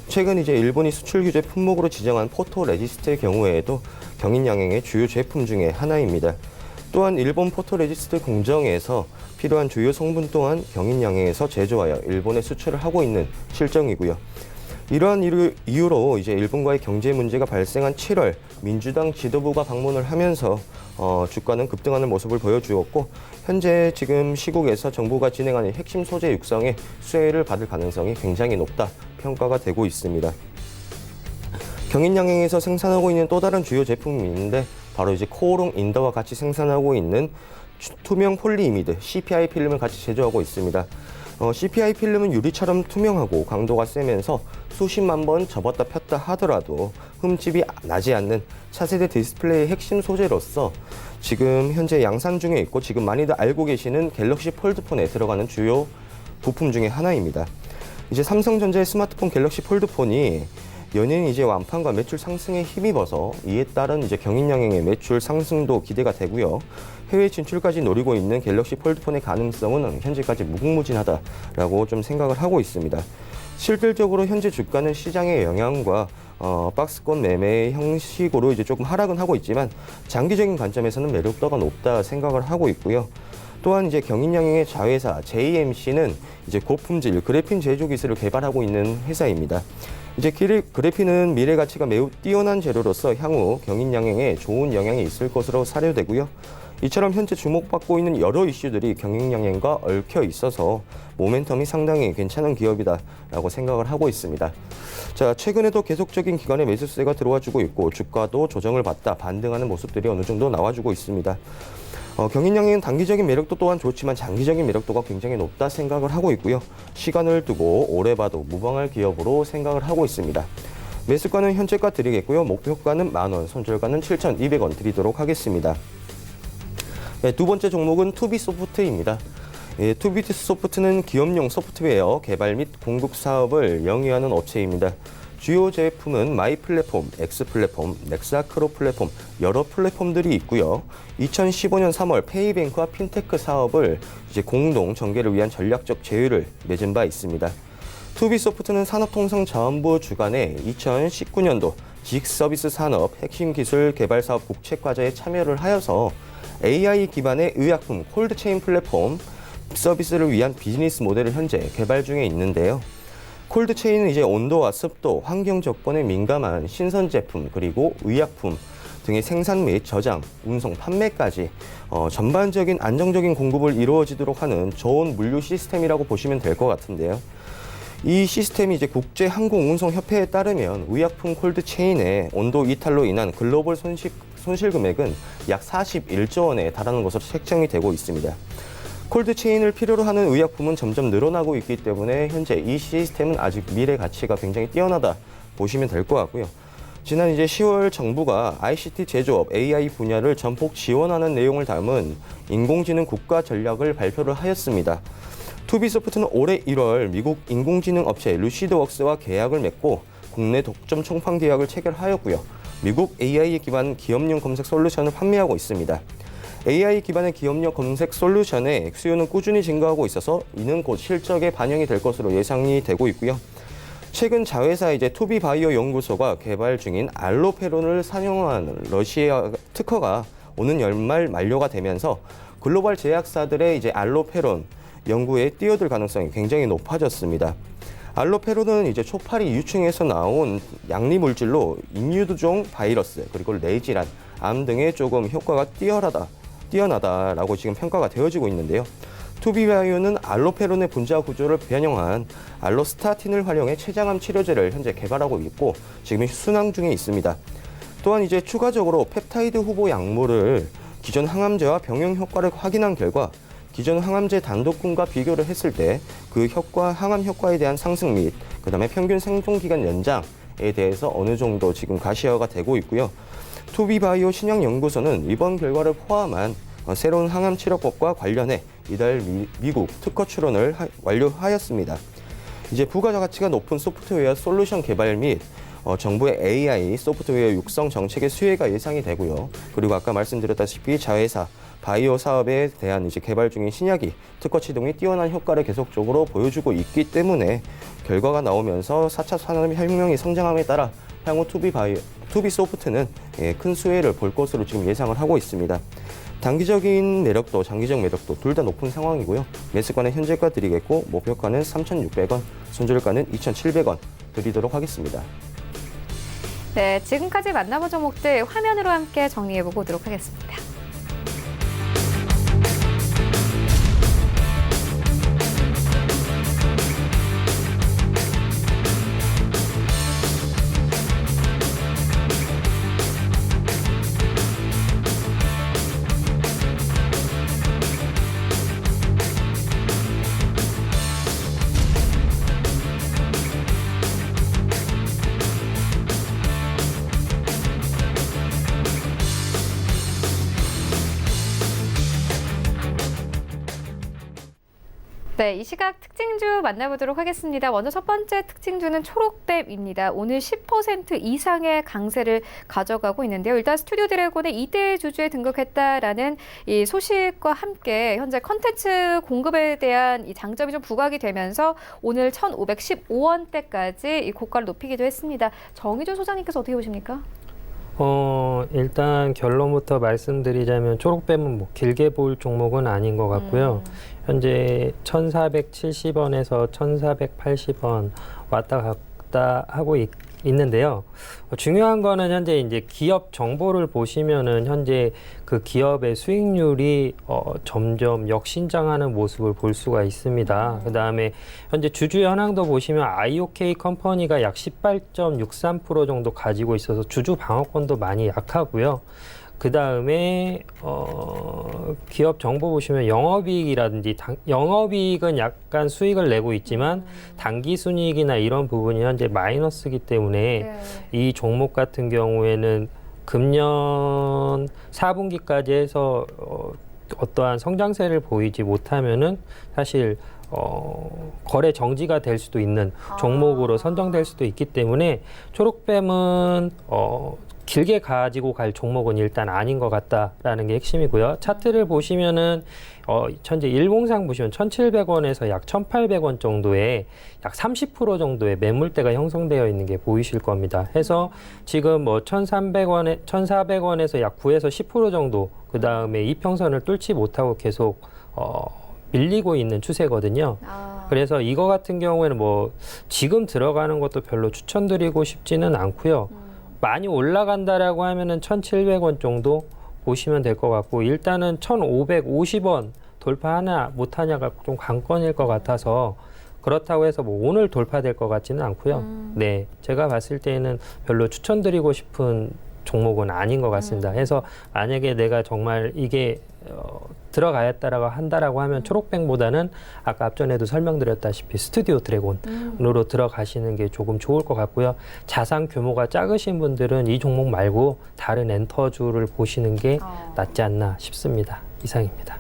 최근 이제 일본이 수출 규제 품목으로 지정한 포토레지스트의 경우에도 경인양행의 주요 제품 중에 하나입니다. 또한 일본 포토레지스트 공정에서 필요한 주요 성분 또한 경인양행에서 제조하여 일본에 수출을 하고 있는 실정이고요. 이러한 이유로 이제 일본과의 경제 문제가 발생한 7월 민주당 지도부가 방문을 하면서 주가는 급등하는 모습을 보여주었고 현재 지금 시국에서 정부가 진행하는 핵심 소재 육성에 수혜를 받을 가능성이 굉장히 높다 평가가 되고 있습니다. 경인양행에서 생산하고 있는 또 다른 주요 제품이 있는데 바로 이제 코오롱 인더와 같이 생산하고 있는 투명 폴리이미드 CPI 필름을 같이 제조하고 있습니다. CPI 필름은 유리처럼 투명하고 강도가 세면서 수십만 번 접었다 폈다 하더라도 흠집이 나지 않는 차세대 디스플레이의 핵심 소재로서 지금 현재 양산 중에 있고 지금 많이들 알고 계시는 갤럭시 폴드폰에 들어가는 주요 부품 중에 하나입니다. 이제 삼성전자의 스마트폰 갤럭시 폴드폰이 연일 이제 완판과 매출 상승에 힘입어서 이에 따른 이제 경인양행의 매출 상승도 기대가 되고요. 해외 진출까지 노리고 있는 갤럭시 폴드폰의 가능성은 현재까지 무궁무진하다라고 좀 생각을 하고 있습니다. 실질적으로 현재 주가는 시장의 영향과 박스권 매매 형식으로 이제 조금 하락은 하고 있지만 장기적인 관점에서는 매력도가 높다 생각을 하고 있고요. 또한 이제 경인양행의 자회사 JMC는 이제 고품질 그래핀 제조 기술을 개발하고 있는 회사입니다. 이제 그래핀은 미래 가치가 매우 뛰어난 재료로서 향후 경인양행에 좋은 영향이 있을 것으로 사료되고요. 이처럼 현재 주목받고 있는 여러 이슈들이 경인양행과 얽혀 있어서 모멘텀이 상당히 괜찮은 기업이다라고 생각을 하고 있습니다. 자, 최근에도 계속적인 기관의 매수세가 들어와주고 있고 주가도 조정을 받다 반등하는 모습들이 어느 정도 나와주고 있습니다. 경인양행은 단기적인 매력도 또한 좋지만 장기적인 매력도가 굉장히 높다 생각을 하고 있고요. 시간을 두고 오래 봐도 무방할 기업으로 생각을 하고 있습니다. 매수가는 현재가 드리겠고요. 목표가는 10,000원, 손절가는 7,200원 드리도록 하겠습니다. 네, 두 번째 종목은 투비소프트입니다. 투비소프트는 기업용 소프트웨어 개발 및 공급 사업을 영위하는 업체입니다. 주요 제품은 마이 플랫폼, X 플랫폼, 넥사크로 플랫폼 여러 플랫폼들이 있고요. 2015년 3월 페이뱅크와 핀테크 사업을 이제 공동 전개를 위한 전략적 제휴를 맺은 바 있습니다. 투비소프트는 산업통상자원부 주관의 2019년도 지식서비스 산업 핵심 기술 개발 사업 국책과제에 참여를 하여서 AI 기반의 의약품 콜드체인 플랫폼 서비스를 위한 비즈니스 모델을 현재 개발 중에 있는데요. 콜드체인은 이제 온도와 습도, 환경 조건에 민감한 신선 제품 그리고 의약품 등의 생산 및 저장, 운송, 판매까지 전반적인 안정적인 공급을 이루어지도록 하는 좋은 물류 시스템이라고 보시면 될 것 같은데요. 이 시스템이 이제 국제항공운송협회에 따르면 의약품 콜드체인의 온도 이탈로 인한 글로벌 손실 금액은 약 41조 원에 달하는 것으로 책정이 되고 있습니다. 콜드체인을 필요로 하는 의약품은 점점 늘어나고 있기 때문에 현재 이 시스템은 아직 미래 가치가 굉장히 뛰어나다 보시면 될 것 같고요. 지난 이제 10월 정부가 ICT 제조업 AI 분야를 전폭 지원하는 내용을 담은 인공지능 국가 전략을 발표를 하였습니다. 투비소프트는 올해 1월 미국 인공지능 업체 루시드웍스와 계약을 맺고 국내 독점 총판 계약을 체결하였고요. 미국 AI 기반 기업용 검색 솔루션을 판매하고 있습니다. AI 기반의 기업용 검색 솔루션의 수요는 꾸준히 증가하고 있어서 이는 곧 실적에 반영이 될 것으로 예상이 되고 있고요. 최근 자회사 이제 투비바이오 연구소가 개발 중인 알로페론을 사용한 러시아 특허가 오는 연말 만료가 되면서 글로벌 제약사들의 이제 알로페론 연구에 뛰어들 가능성이 굉장히 높아졌습니다. 알로페론은 이제 초파리 유충에서 나온 양리 물질로 인유두종 바이러스 그리고 뇌질환, 암 등에 조금 효과가 뛰어나다라고 지금 평가가 되어지고 있는데요. 투비바이오는 알로페론의 분자 구조를 변형한 알로스타틴을 활용해 췌장암 치료제를 현재 개발하고 있고 지금 순항 중에 있습니다. 또한 이제 추가적으로 펩타이드 후보 약물을 기존 항암제와 병용 효과를 확인한 결과 기존 항암제 단독군과 비교를 했을 때 그 항암 효과에 대한 상승 및 그다음에 평균 생존 기간 연장에 대해서 어느 정도 지금 가시화가 되고 있고요. 투비바이오 신약연구소는 이번 결과를 포함한 새로운 항암 치료법과 관련해 이달 미국 특허 출원을 완료하였습니다. 이제 부가가치가 높은 소프트웨어 솔루션 개발 및 정부의 AI 소프트웨어 육성 정책의 수혜가 예상이 되고요. 그리고 아까 말씀드렸다시피 자회사 바이오 사업에 대한 이제 개발 중인 신약이 특허 취득 및 뛰어난 효과를 계속적으로 보여주고 있기 때문에 결과가 나오면서 4차 산업혁명이 성장함에 따라 향후 투비소프트는 큰 수혜를 볼 것으로 지금 예상을 하고 있습니다. 단기적인 매력도 장기적 매력도 둘 다 높은 상황이고요. 매수가는 현재가 드리겠고 목표가는 3,600원, 손절가는 2,700원 드리도록 하겠습니다. 네, 지금까지 만나본 종목들 화면으로 함께 정리해보고 오도록 하겠습니다. 네, 이 시각 특징주 만나보도록 하겠습니다. 먼저 첫 번째 특징주는 초록뱀입니다. 오늘 10% 이상의 강세를 가져가고 있는데요. 일단 스튜디오 드래곤의 2대 주주에 등극했다라는 이 소식과 함께 현재 컨텐츠 공급에 대한 이 장점이 좀 부각이 되면서 오늘 1,515원대까지 이 고가를 높이기도 했습니다. 정의조 소장님께서 어떻게 보십니까? 일단 결론부터 말씀드리자면 초록뱀은 뭐 길게 볼 종목은 아닌 것 같고요. 현재 1,470원에서 1,480원 왔다 갔다 하고 있는데요. 중요한 거는 현재 이제 기업 정보를 보시면은 현재 그 기업의 수익률이 점점 역신장하는 모습을 볼 수가 있습니다. 그 다음에 현재 주주 현황도 보시면 IOK 컴퍼니가 약 18.63% 정도 가지고 있어서 주주 방어권도 많이 약하고요. 그 다음에 기업 정보 보시면 영업이익이라든지 영업이익은 약간 수익을 내고 있지만 당기순이익이나 이런 부분이 현재 마이너스이기 때문에 이 종목 같은 경우에는 금년 4분기까지 해서 어떠한 성장세를 보이지 못하면은 사실 거래 정지가 될 수도 있는 종목으로 선정될 수도 있기 때문에 초록뱀은 길게 가지고 갈 종목은 일단 아닌 것 같다라는 게 핵심이고요. 차트를 보시면은 현재 일봉상 보시면 1,700원에서 약 1,800원 정도의 약 30% 정도의 매물대가 형성되어 있는 게 보이실 겁니다. 해서 지금 뭐 1,300원에 1,400원에서 약 9에서 10% 정도 그 다음에 이평선을 뚫지 못하고 계속 밀리고 있는 추세거든요. 그래서 이거 같은 경우에는 뭐 지금 들어가는 것도 별로 추천드리고 싶지는 않고요. 많이 올라간다라고 하면은 1,700원 정도 보시면 될 것 같고 일단은 1,550원 돌파하나 못하냐가 좀 관건일 것 같아서 그렇다고 해서 뭐 오늘 돌파될 것 같지는 않고요. 네, 제가 봤을 때는 별로 추천드리고 싶은 종목은 아닌 것 같습니다. 해서 만약에 내가 정말 이게 들어가야겠다라고 한다라고 하면 초록뱅보다는 아까 앞전에도 설명드렸다시피 스튜디오 드래곤으로 들어가시는 게 조금 좋을 것 같고요. 자산 규모가 작으신 분들은 이 종목 말고 다른 엔터주를 보시는 게 낫지 않나 싶습니다. 이상입니다.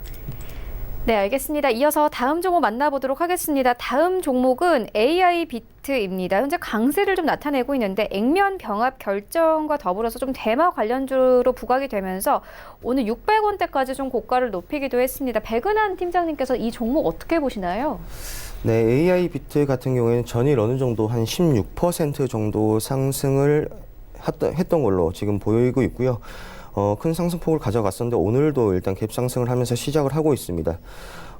네, 알겠습니다. 이어서 다음 종목 만나보도록 하겠습니다. 다음 종목은 AI 비트입니다. 현재 강세를 좀 나타내고 있는데 액면 병합 결정과 더불어서 좀 대마 관련주로 부각이 되면서 오늘 600원대까지 좀 고가를 높이기도 했습니다. 백은한 팀장님께서 이 종목 어떻게 보시나요? 네, AI 비트 같은 경우에는 전일 어느 정도 한 16% 정도 상승을 했던 걸로 지금 보이고 있고요. 큰 상승폭을 가져갔었는데 오늘도 일단 갭 상승을 하면서 시작을 하고 있습니다.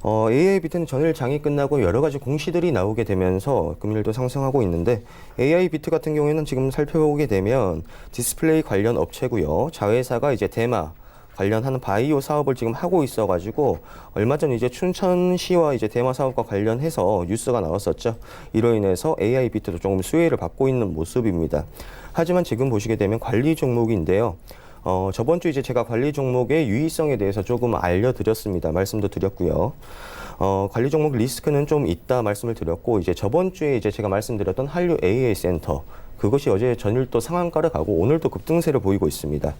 AI 비트는 전일 장이 끝나고 여러 가지 공시들이 나오게 되면서 금일도 상승하고 있는데 AI 비트 같은 경우에는 지금 살펴보게 되면 디스플레이 관련 업체고요. 자회사가 이제 대마 관련하는 바이오 사업을 지금 하고 있어가지고 얼마 전 이제 춘천시와 이제 대마 사업과 관련해서 뉴스가 나왔었죠. 이로 인해서 AI 비트도 조금 수혜를 받고 있는 모습입니다. 하지만 지금 보시게 되면 관리 종목인데요. 저번 주 이제 제가 관리 종목의 유의성에 대해서 조금 알려드렸습니다. 말씀도 드렸고요. 관리 종목 리스크는 좀 있다 말씀을 드렸고, 이제 저번 주에 이제 제가 말씀드렸던 한류 AA 센터, 그것이 어제 전일 또 상한가를 가고 오늘도 급등세를 보이고 있습니다.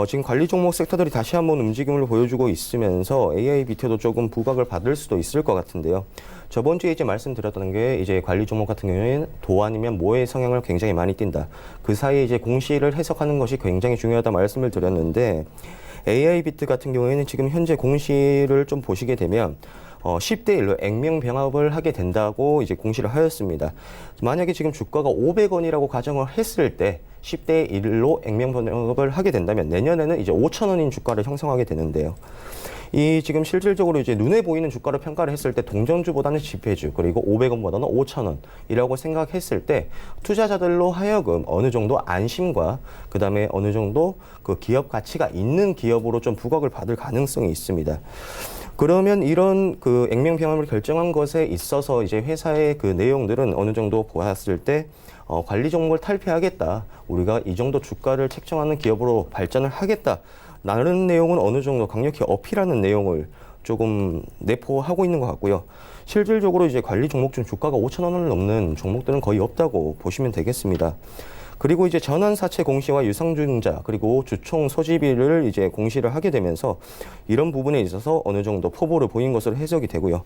지금 관리 종목 섹터들이 다시 한번 움직임을 보여주고 있으면서 AI 비트도 조금 부각을 받을 수도 있을 것 같은데요. 저번 주에 이제 말씀드렸던 게 이제 관리 종목 같은 경우에는 도 아니면 모의 성향을 굉장히 많이 띈다. 그 사이에 이제 공시를 해석하는 것이 굉장히 중요하다 말씀을 드렸는데 AI 비트 같은 경우에는 지금 현재 공시를 좀 보시게 되면 10대 1로 액면 병합을 하게 된다고 이제 공시를 하였습니다. 만약에 지금 주가가 500원이라고 가정을 했을 때 10대 1로 액면 병합을 하게 된다면 내년에는 이제 5,000원인 주가를 형성하게 되는데요. 이 지금 실질적으로 이제 눈에 보이는 주가를 평가를 했을 때 동전주보다는 지폐주 그리고 500원보다는 5,000원이라고 생각했을 때 투자자들로 하여금 어느 정도 안심과 그다음에 어느 정도 그 기업 가치가 있는 기업으로 좀 부각을 받을 가능성이 있습니다. 그러면 이런 그 액면 병합을 결정한 것에 있어서 이제 회사의 그 내용들은 어느 정도 보았을 때 관리 종목을 탈피하겠다. 우리가 이 정도 주가를 책정하는 기업으로 발전을 하겠다. 라는 내용은 어느 정도 강력히 어필하는 내용을 조금 내포하고 있는 것 같고요. 실질적으로 이제 관리 종목 중 주가가 5,000원을 넘는 종목들은 거의 없다고 보시면 되겠습니다. 그리고 이제 전환사채 공시와 유상증자 그리고 주총 소지비를 이제 공시를 하게 되면서 이런 부분에 있어서 어느 정도 포보를 보인 것으로 해석이 되고요.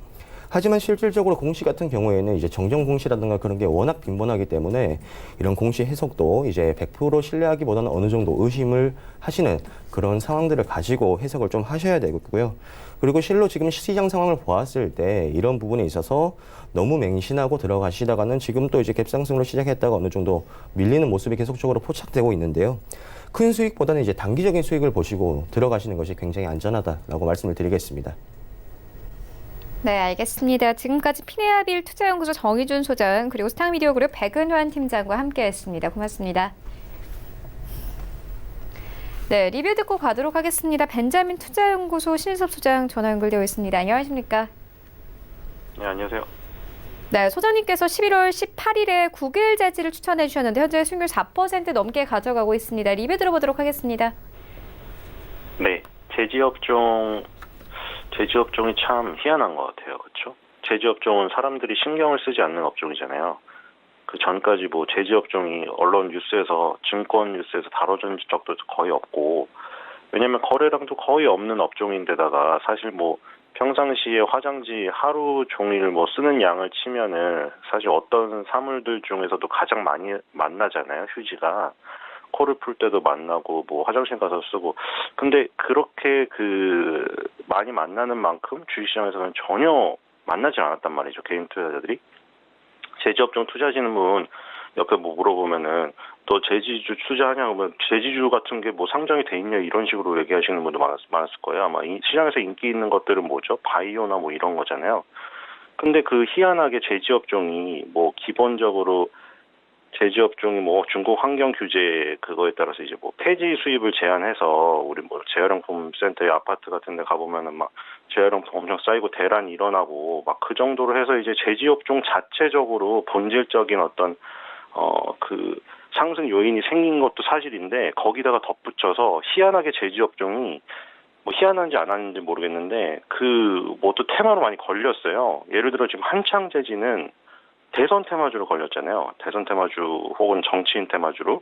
하지만 실질적으로 공시 같은 경우에는 이제 정정 공시라든가 그런 게 워낙 빈번하기 때문에 이런 공시 해석도 이제 100% 신뢰하기보다는 어느 정도 의심을 하시는 그런 상황들을 가지고 해석을 좀 하셔야 되고요. 그리고 실로 지금 시장 상황을 보았을 때 이런 부분에 있어서 너무 맹신하고 들어가시다가는 지금 또 이제 갭상승으로 시작했다가 어느 정도 밀리는 모습이 계속적으로 포착되고 있는데요. 큰 수익보다는 이제 단기적인 수익을 보시고 들어가시는 것이 굉장히 안전하다라고 말씀을 드리겠습니다. 네, 알겠습니다. 지금까지 피네아빌 투자연구소 정의준 소장 그리고 스탁미디어 그룹 백은환 팀장과 함께했습니다. 고맙습니다. 네, 리뷰 듣고 가도록 하겠습니다. 벤자민 투자연구소 신섭 소장 전화 연결되어 있습니다. 안녕하십니까? 네, 안녕하세요. 네, 소장님께서 11월 18일에 국일 재지를 추천해 주셨는데 현재 수익률 4% 넘게 가져가고 있습니다. 리뷰 들어보도록 하겠습니다. 네, 제지업종이 참 희한한 것 같아요. 그렇죠? 제지업종은 사람들이 신경을 쓰지 않는 업종이잖아요. 그 전까지 뭐 제지업종이 언론 뉴스에서 증권 뉴스에서 다뤄진 적도 거의 없고, 왜냐면 거래량도 거의 없는 업종인데다가 사실 뭐 평상시에 화장지 하루 종일 뭐 쓰는 양을 치면은 사실 어떤 사물들 중에서도 가장 많이 만나잖아요. 휴지가 코를 풀 때도 만나고 뭐 화장실 가서 쓰고. 근데 그렇게 그 많이 만나는 만큼 주식시장에서는 전혀 만나지 않았단 말이죠. 개인 투자자들이. 제지업종 투자하시는 분 옆에 뭐 물어보면은 너 제지주 투자하냐 그러면 제지주 같은 게 뭐 상장이 돼 있냐 이런 식으로 얘기하시는 분도 많았을 거예요. 아마 이 시장에서 인기 있는 것들은 뭐죠? 바이오나 뭐 이런 거잖아요. 근데 그 희한하게 제지업종이 뭐 기본적으로 제지업종이 뭐 중국 환경 규제 그거에 따라서 이제 뭐 폐지 수입을 제한해서 우리 뭐 재활용품 센터에 아파트 같은 데 가보면은 막 재활용품 엄청 쌓이고 대란이 일어나고 막 그 정도로 해서 이제 제지업종 자체적으로 본질적인 어떤 그 상승 요인이 생긴 것도 사실인데 거기다가 덧붙여서 희한하게 제지업종이 뭐 희한한지 안 하는지 모르겠는데 그 뭐 또 테마로 많이 걸렸어요. 예를 들어 지금 한창 제지는 대선 테마주로 걸렸잖아요. 대선 테마주 혹은 정치인 테마주로.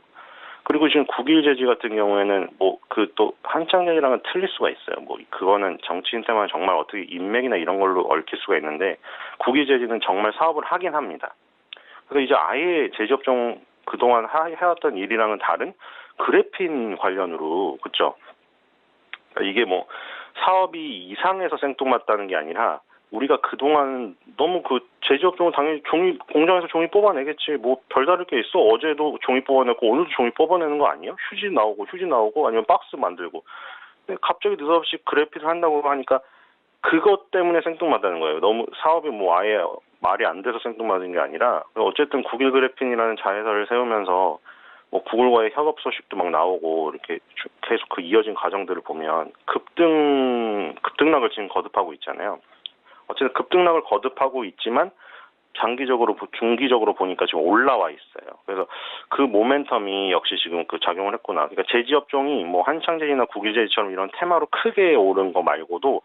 그리고 지금 국일 제지 같은 경우에는 뭐 그 또 한창 제지랑은 틀릴 수가 있어요. 뭐 그거는 정치인 테마 정말 어떻게 인맥이나 이런 걸로 얽힐 수가 있는데 국일 제지는 정말 사업을 하긴 합니다. 그래서 이제 아예 제지업종 그동안 해왔던 일이랑은 다른 그래핀 관련으로 그렇죠. 이게 뭐 사업이 이상해서 생뚱맞다는 게 아니라 우리가 그동안 너무 그 제지업종은 당연히 종이 공장에서 종이 뽑아내겠지. 뭐 별다를 게 있어. 어제도 종이 뽑아내고 오늘도 종이 뽑아내는 거 아니에요? 휴지 나오고 아니면 박스 만들고. 근데 갑자기 느닷없이 그래픽을 한다고 하니까 그것 때문에 생뚱맞다는 거예요. 너무 사업이 뭐 아예 말이 안 돼서 생뚱맞은 게 아니라 어쨌든 국일 그래핀이라는 자회사를 세우면서 뭐 구글과의 협업 소식도 막 나오고 이렇게 계속 그 이어진 과정들을 보면 급등락을 지금 거듭하고 있잖아요. 어쨌든 급등락을 거듭하고 있지만 중기적으로 보니까 지금 올라와 있어요. 그래서 그 모멘텀이 역시 지금 그 작용을 했구나. 그러니까 제지업종이 뭐 한창제지나 국일제지처럼 이런 테마로 크게 오른 거 말고도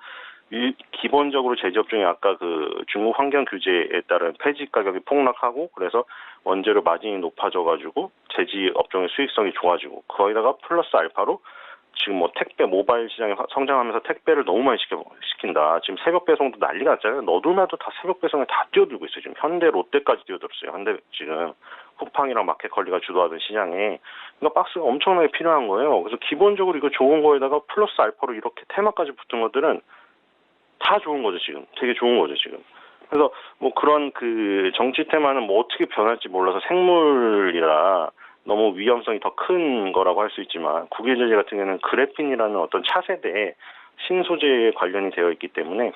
기본적으로 제지업종이 아까 그 중국 환경 규제에 따른 폐지 가격이 폭락하고 그래서 원재료 마진이 높아져가지고 제지업종의 수익성이 좋아지고 거기다가 플러스 알파로 지금 뭐 택배 모바일 시장이 성장하면서 택배를 너무 많이 시킨다. 지금 새벽 배송도 난리가 났잖아요. 너도나도 다 새벽 배송에 다 뛰어들고 있어요. 지금 현대, 롯데까지 뛰어들었어요. 현대 지금 쿠팡이랑 마켓컬리가 주도하던 시장에 그러니까 박스가 엄청나게 필요한 거예요. 그래서 기본적으로 이거 좋은 거에다가 플러스 알파로 이렇게 테마까지 붙은 것들은 다 좋은 거죠. 지금 되게 좋은 거죠. 지금. 그래서 뭐 그런 그 정치 테마는 뭐 어떻게 변할지 몰라서 생물이라 너무 위험성이 더 큰 거라고 할 수 있지만 국일제지 같은 경우는 그래핀이라는 어떤 차세대의 신소재에 관련이 되어 있기 때문에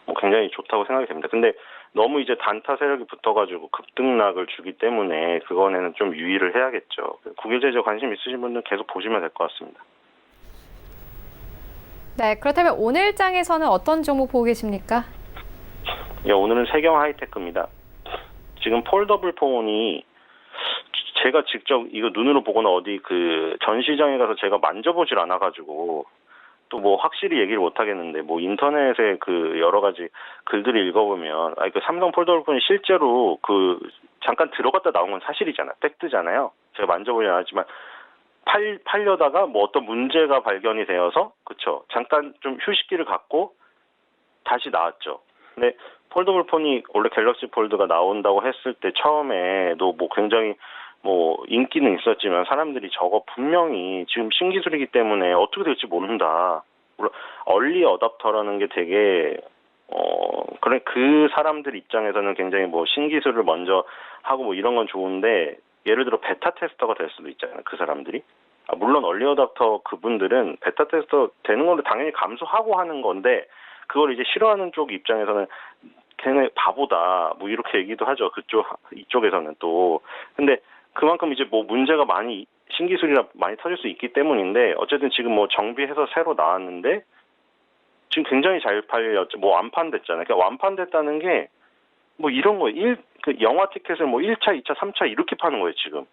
뭐 굉장히 좋다고 생각이 됩니다. 근데 너무 이제 단타 세력이 붙어가지고 급등락을 주기 때문에 그거는 좀 유의를 해야겠죠. 국일제지에 관심 있으신 분들은 계속 보시면 될 것 같습니다. 네, 그렇다면 오늘 장에서는 어떤 종목 보고 계십니까? 예, 오늘은 세경 하이테크입니다. 지금 폴더블 폰이 제가 직접 이거 눈으로 보거나 어디 그 전시장에 가서 제가 만져보질 않아가지고 또 뭐 확실히 얘기를 못 하겠는데 뭐 인터넷에 그 여러 가지 글들을 읽어보면 그 삼성 폴더블 폰이 실제로 그 잠깐 들어갔다 나온 건 사실이잖아요. 팩트잖아요. 제가 만져보진 않았지만 팔려다가 뭐 어떤 문제가 발견이 되어서 그쵸 잠깐 좀 휴식기를 갖고 다시 나왔죠. 근데 폴더블 폰이 원래 갤럭시 폴드가 나온다고 했을 때 처음에도 뭐 굉장히 뭐 인기는 있었지만 사람들이 저거 분명히 지금 신기술이기 때문에 어떻게 될지 모른다. 물론 얼리 어답터라는 게 되게 그래 그 사람들 입장에서는 굉장히 뭐 신기술을 먼저 하고 뭐 이런 건 좋은데 예를 들어 베타 테스터가 될 수도 있잖아요. 그 사람들이. 물론 얼리 어답터 그분들은 베타 테스터 되는 걸 당연히 감수하고 하는 건데 그걸 이제 싫어하는 쪽 입장에서는 걔네 바보다 뭐 이렇게 얘기도 하죠. 이쪽에서는 또. 근데 그만큼 이제 뭐 문제가 많이 신기술이라 많이 터질 수 있기 때문인데 어쨌든 지금 뭐 정비해서 새로 나왔는데 지금 굉장히 잘 팔렸죠. 뭐 완판됐잖아요. 그러니까 완판됐다는 게 뭐 이런 거예요. 그 영화 티켓을 뭐 1차, 2차, 3차 이렇게 파는 거예요, 지금.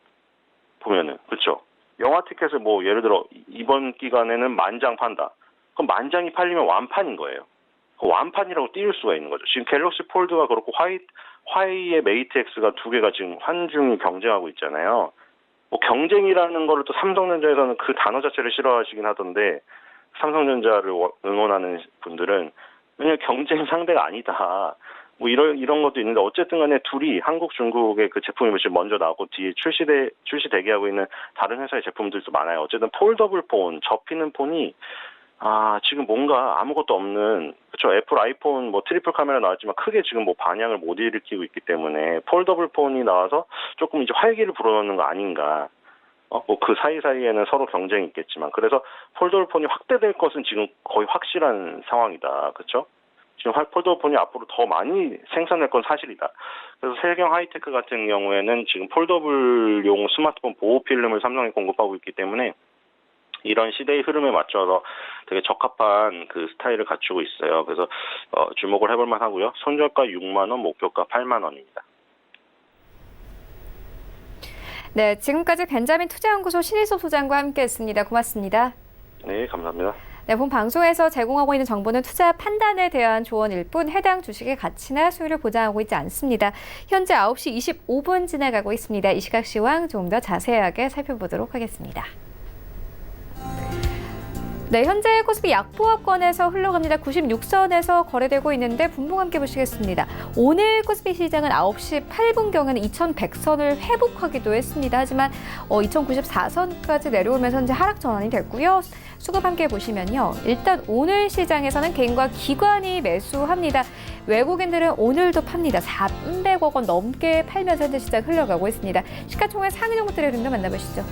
보면은. 그렇죠? 영화 티켓을 뭐 예를 들어 이번 기간에는 10,000장 판다. 그럼 10,000장이 팔리면 완판인 거예요. 완판이라고 띄울 수가 있는 거죠. 지금 갤럭시 폴드가 그렇고 화이의 메이트 X가 두 개가 지금 환중이 경쟁하고 있잖아요. 뭐 경쟁이라는 거를 또 삼성전자에서는 그 단어 자체를 싫어하시긴 하던데 삼성전자를 응원하는 분들은 왜냐면 경쟁 상대가 아니다. 뭐 이런 것도 있는데 어쨌든 간에 둘이 한국, 중국의 그 제품이 지금 먼저 나오고 뒤에 출시 대기하고 있는 다른 회사의 제품들도 많아요. 어쨌든 폴더블 폰, 접히는 폰이 지금 뭔가 아무것도 없는, 그렇죠. 애플 아이폰 뭐 트리플 카메라 나왔지만 크게 지금 뭐 반향을 못 일으키고 있기 때문에 폴더블 폰이 나와서 조금 이제 활기를 불어넣는 거 아닌가. 뭐 그 사이사이에는 서로 경쟁이 있겠지만 그래서 폴더블 폰이 확대될 것은 지금 거의 확실한 상황이다. 그렇죠? 지금 폴더블 폰이 앞으로 더 많이 생산될 건 사실이다. 그래서 세경 하이테크 같은 경우에는 지금 폴더블용 스마트폰 보호 필름을 삼성에 공급하고 있기 때문에 이런 시대의 흐름에 맞춰서 되게 적합한 그 스타일을 갖추고 있어요. 그래서 주목을 해볼 만하고요. 손절가 6만 원, 목표가 8만 원입니다. 네, 지금까지 벤자민 투자연구소 신일섭 소장과 함께했습니다. 고맙습니다. 네, 감사합니다. 네, 본 방송에서 제공하고 있는 정보는 투자 판단에 대한 조언일 뿐 해당 주식의 가치나 수익을 보장하고 있지 않습니다. 현재 9시 25분 지나가고 있습니다. 이 시각 시황 좀 더 자세하게 살펴보도록 하겠습니다. 네, 현재 코스피 약보합권에서 흘러갑니다. 96선에서 거래되고 있는데 분봉 함께 보시겠습니다. 오늘 코스피 시장은 9시 8분경에는 2100선을 회복하기도 했습니다. 하지만 2094선까지 내려오면서 현재 하락 전환이 됐고요. 수급 함께 보시면요. 일단 오늘 시장에서는 개인과 기관이 매수합니다. 외국인들은 오늘도 팝니다. 300억 원 넘게 팔면서 현재 시장 흘러가고 있습니다. 시가총액 상위 종목들의 흐름도 만나보시죠.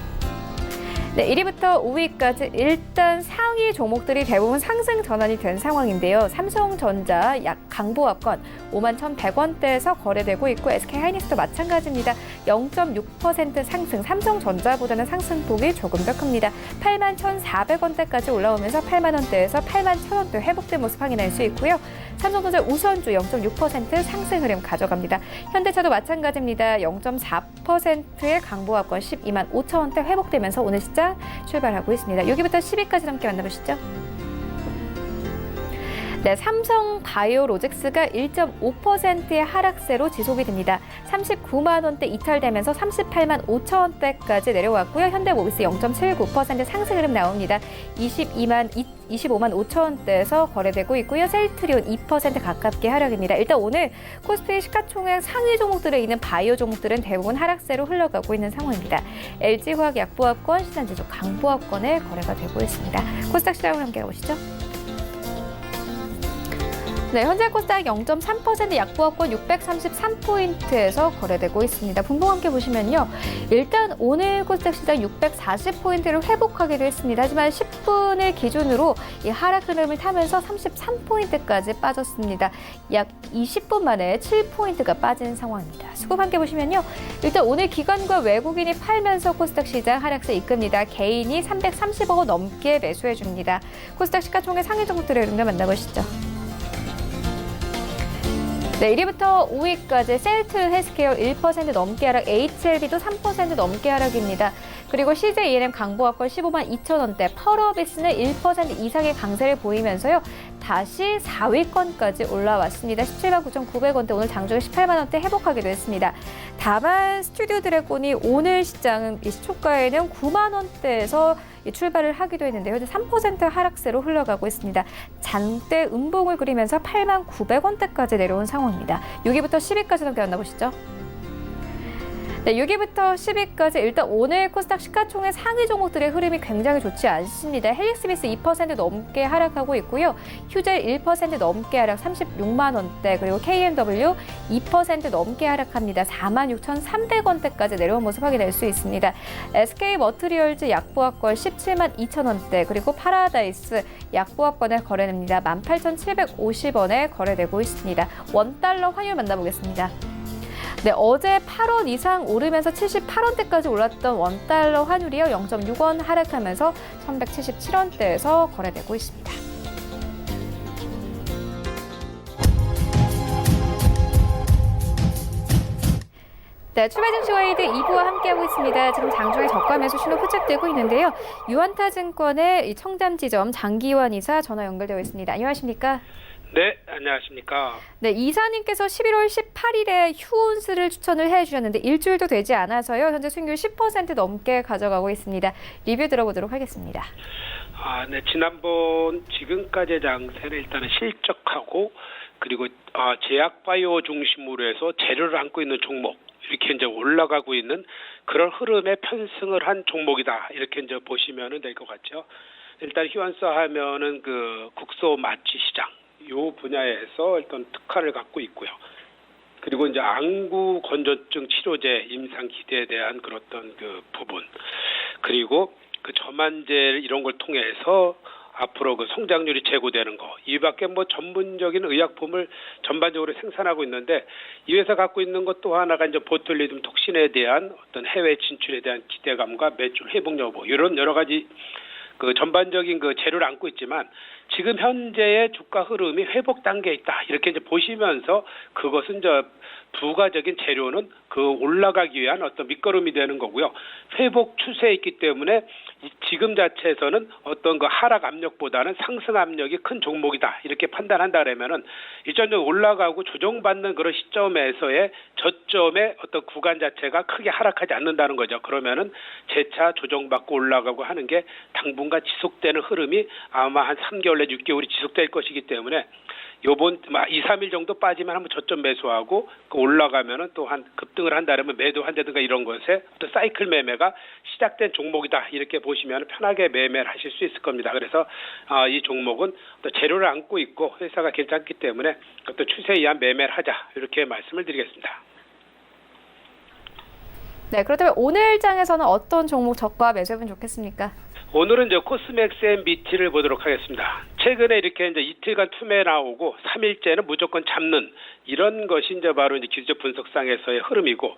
네, 1위부터 5위까지 일단 상위 종목들이 대부분 상승 전환이 된 상황인데요. 삼성전자 강보합권 51,100원대에서 거래되고 있고 SK하이닉스도 마찬가지입니다. 0.6% 상승, 삼성전자보다는 상승폭이 조금 더 큽니다. 81,400원대까지 올라오면서 8만 원대에서 81,000원대 회복된 모습 확인할 수 있고요. 삼성전자 우선주 0.6% 상승 흐름 가져갑니다. 현대차도 마찬가지입니다. 0.4%의 강보합권 12만 5천원대 회복되면서 오늘 시장 출발하고 있습니다. 여기부터 10위까지 함께 만나보시죠. 네, 삼성 바이오로직스가 1.5%의 하락세로 지속이 됩니다. 39만 원대 이탈되면서 38만 5천원대까지 내려왔고요. 현대모비스 0.79% 상승 흐름 나옵니다. 25만 5천원대에서 거래되고 있고요. 셀트리온 2% 가깝게 하락입니다. 일단 오늘 코스피 시가총액 상위 종목들에 있는 바이오 종목들은 대부분 하락세로 흘러가고 있는 상황입니다. LG화학 약보합권, 신한지수 강보합권에 거래가 되고 있습니다. 코스닥 시장을 함께 보시죠. 네, 현재 코스닥 0.3% 약보합권 633포인트에서 거래되고 있습니다. 분봉 함께 보시면요. 일단 오늘 코스닥 시장 640포인트를 회복하기도 했습니다. 하지만 10분을 기준으로 이 하락 흐름을 타면서 33포인트까지 빠졌습니다. 약 20분 만에 7포인트가 빠진 상황입니다. 수급 함께 보시면요. 일단 오늘 기관과 외국인이 팔면서 코스닥 시장 하락세 이끕니다. 개인이 330억 원 넘게 매수해 줍니다. 코스닥 시가총액 상위 종목들의 흐름을 만나보시죠. 네, 1위부터 5위까지 셀트 헬스케어 1% 넘게 하락, HLB도 3% 넘게 하락입니다. 그리고 CJ ENM 강보합권 15만 2천 원대, 펄어비스는 1% 이상의 강세를 보이면서요. 다시 4위권까지 올라왔습니다. 17만 9,900원대, 오늘 장중에 18만 원대 회복하기도 했습니다. 다만 스튜디오 드래곤이 오늘 시장 시초가에는 9만 원대에서 출발을 하기도 했는데요. 현재 3% 하락세로 흘러가고 있습니다. 장대 음봉을 그리면서 8만 900원대까지 내려온 상황입니다. 6위부터 10위까지 넘겨 만나보시죠. 네, 6위부터 10위까지 일단 오늘 코스닥 시가총액 상위 종목들의 흐름이 굉장히 좋지 않습니다. 헬릭스미스 2% 넘게 하락하고 있고요. 휴젤 1% 넘게 하락 36만 원대, 그리고 KMW 2% 넘게 하락합니다. 46,300원대까지 내려온 모습 확인할 수 있습니다. SK머트리얼즈 약보합권 17만 2천 원대, 그리고 파라다이스 약보합권을 거래됩니다. 18,750원에 거래되고 있습니다. 원달러 환율 만나보겠습니다. 네, 어제 8원 이상 오르면서 78원대까지 올랐던 원달러 환율이요. 0.6원 하락하면서 1177원대에서 거래되고 있습니다. 네, 출발 증시 와이드 2부와 함께하고 있습니다. 지금 장중에 저가 매수 신호 포착되고 있는데요. 유한타증권의 청담지점 장기환 이사 전화 연결되어 있습니다. 안녕하십니까? 네, 안녕하십니까. 네, 이사님께서 11월 18일에 휴온스를 추천을 해주셨는데 일주일도 되지 않아서요. 현재 수익률 10% 넘게 가져가고 있습니다. 리뷰 들어보도록 하겠습니다. 네, 지난번 지금까지의 장세는 일단은 실적하고 그리고 제약바이오 중심으로 해서 재료를 안고 있는 종목 이렇게 이제 올라가고 있는 그런 흐름에 편승을 한 종목이다. 이렇게 이제 보시면은 될 것 같죠. 일단 휴안스 하면은 그 국소 마취 시장 요 분야에서 일단 특화를 갖고 있고요. 그리고 이제 안구 건조증 치료제 임상 기대에 대한 그런 그 부분, 그리고 그 저만제 이런 걸 통해서 앞으로 그 성장률이 제고되는 거, 이밖에 뭐 전문적인 의약품을 전반적으로 생산하고 있는데 이 회사 갖고 있는 것 또 하나가 이제 보툴리듬 톡신에 대한 어떤 해외 진출에 대한 기대감과 매출 회복 여부 이런 여러 가지 그 전반적인 그 재료를 안고 있지만 지금 현재의 주가 흐름이 회복 단계에 있다. 이렇게 이제 보시면서 그것은 저 부가적인 재료는 그 올라가기 위한 어떤 밑거름이 되는 거고요. 회복 추세에 있기 때문에 지금 자체에서는 어떤 그 하락 압력보다는 상승 압력이 큰 종목이다. 이렇게 판단한다 그러면은 일전적으로 올라가고 조정받는 그런 시점에서의 저점의 어떤 구간 자체가 크게 하락하지 않는다는 거죠. 그러면은 재차 조정받고 올라가고 하는 게 당분간 지속되는 흐름이 아마 한 3개월 내 6개월이 지속될 것이기 때문에 요번 2, 3일 정도 빠지면 한번 저점 매수하고 그 올라가면은 또 한 급등을 한다면 매도한다든가 이런 것에 또 사이클 매매가 시작된 종목이다. 이렇게 보시면 편하게 매매를 하실 수 있을 겁니다. 그래서 이 종목은 또 재료를 안고 있고 회사가 괜찮기 때문에 또 추세에 의한 매매를 하자. 이렇게 말씀을 드리겠습니다. 네, 그렇다면 오늘 장에서는 어떤 종목 저가 매수해보면 좋겠습니까? 오늘은 이제 코스맥스 MBT를 보도록 하겠습니다. 최근에 이렇게 이제 이틀간 투매 나오고 3일째는 무조건 잡는 이런 것이 이제 바로 이제 기술적 분석상에서의 흐름이고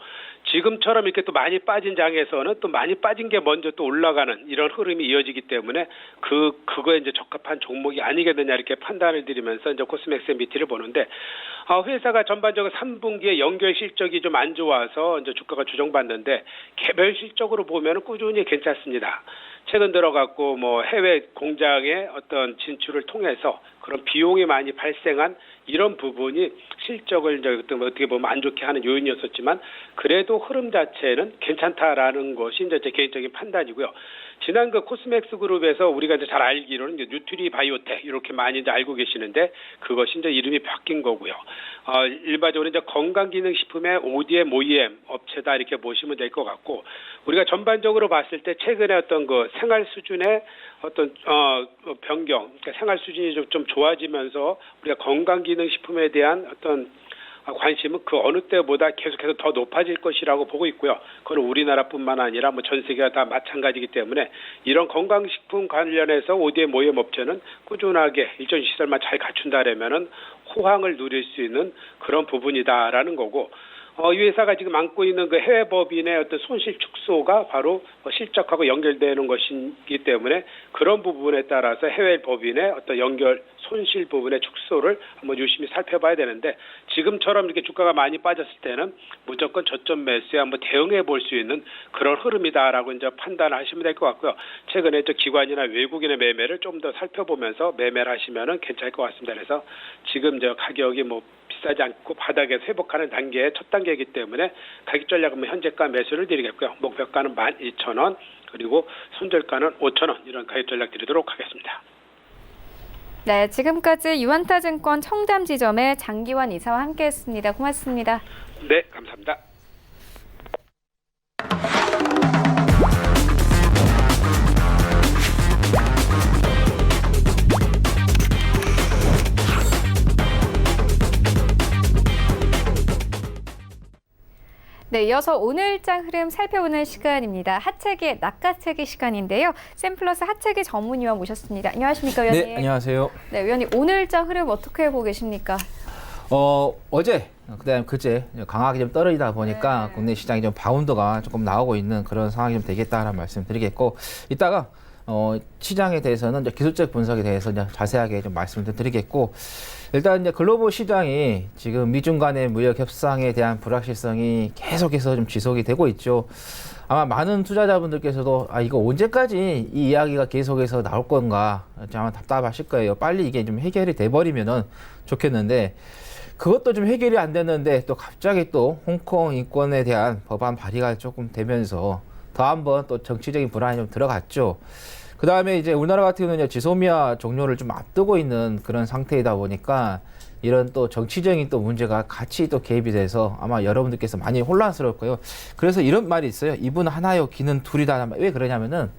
지금처럼 이렇게 또 많이 빠진 장에서는 또 많이 빠진 게 먼저 또 올라가는 이런 흐름이 이어지기 때문에 그거에 이제 적합한 종목이 아니겠느냐 이렇게 판단을 드리면서 이제 코스맥스 MBT를 보는데 회사가 전반적으로 3분기에 연결 실적이 좀 안 좋아서 이제 주가가 조정받는데 개별 실적으로 보면은 꾸준히 괜찮습니다. 최근 들어갔고 뭐 해외 공장의 어떤 진출을 통해서 그런 비용이 많이 발생한 이런 부분이 실적을 이제 어떻게 보면 안 좋게 하는 요인이었었지만 그래도 흐름 자체는 괜찮다라는 것이 이제 제 개인적인 판단이고요. 지난 그 코스맥스 그룹에서 우리가 이제 잘 알기로는 이제 뉴트리 바이오텍 이렇게 많이 이제 알고 계시는데 그것이 이제 이름이 바뀐 거고요. 일반적으로 이제 건강기능식품의 ODM, OEM 업체다 이렇게 보시면 될 것 같고 우리가 전반적으로 봤을 때 최근에 어떤 그 생활 수준의 어떤 변경, 그러니까 생활 수준이 좀 좋아지면서 우리가 건강기능식품에 대한 어떤 관심은 그 어느 때보다 계속해서 더 높아질 것이라고 보고 있고요. 그건 우리나라뿐만 아니라 뭐 전 세계가 다 마찬가지이기 때문에 이런 건강식품 관련해서 ODM, OEM 업체는 꾸준하게 일정 시설만 잘 갖춘다라면은 호황을 누릴 수 있는 그런 부분이다라는 거고 이 회사가 지금 안고 있는 그 해외 법인의 어떤 손실 축소가 바로 실적하고 연결되는 것이기 때문에 그런 부분에 따라서 해외 법인의 어떤 연결 손실 부분의 축소를 한번 유심히 살펴봐야 되는데 지금처럼 이렇게 주가가 많이 빠졌을 때는 무조건 저점 매수에 한번 대응해 볼 수 있는 그런 흐름이다라고 이제 판단하시면 될 것 같고요. 최근에 저 기관이나 외국인의 매매를 좀 더 살펴보면서 매매를 하시면은 괜찮을 것 같습니다. 그래서 지금 저 가격이 뭐 비싸지 않고 바닥에서 회복하는 단계의 첫 단계이기 때문에 가격 전략은 현재가 매수를 드리겠고요. 목표가는 12,000원 그리고 손절가는 5,000원 이런 가격 전략 드리도록 하겠습니다. 네, 지금까지 유한타증권 청담 지점의 장기환 이사와 함께했습니다. 고맙습니다. 네, 감사합니다. 네, 이어서 오늘장 흐름 살펴보는 시간입니다. 하체기 낚아채기 시간인데요. 샘플러스 하체기 전문위원 모셨습니다. 안녕하십니까, 위원님? 네, 안녕하세요. 네, 위원님 오늘장 흐름 어떻게 보고 계십니까? 어제 그다음 그제 강하게 좀 떨어지다 보니까 네. 국내 시장이 좀 바운더가 조금 나오고 있는 그런 상황이 좀 되겠다라는 말씀드리겠고 이따가 시장에 대해서는 이제 기술적 분석에 대해서 이제 자세하게 좀 말씀을 드리겠고 일단 이제 글로벌 시장이 지금 미중 간의 무역 협상에 대한 불확실성이 계속해서 좀 지속이 되고 있죠. 아마 많은 투자자분들께서도 이거 언제까지 이 이야기가 계속해서 나올 건가 아마 답답하실 거예요. 빨리 이게 좀 해결이 돼버리면은 좋겠는데 그것도 좀 해결이 안 됐는데 또 갑자기 또 홍콩 인권에 대한 법안 발의가 조금 되면서 더 한번 또 정치적인 불안이 좀 들어갔죠. 그 다음에 이제 우리나라 같은 경우는 지소미아 종료를 좀 앞두고 있는 그런 상태이다 보니까 이런 또 정치적인 또 문제가 같이 또 개입이 돼서 아마 여러분들께서 많이 혼란스러울 거예요. 그래서 이런 말이 있어요. 이분 하나요, 기는 둘이다. 왜 그러냐면은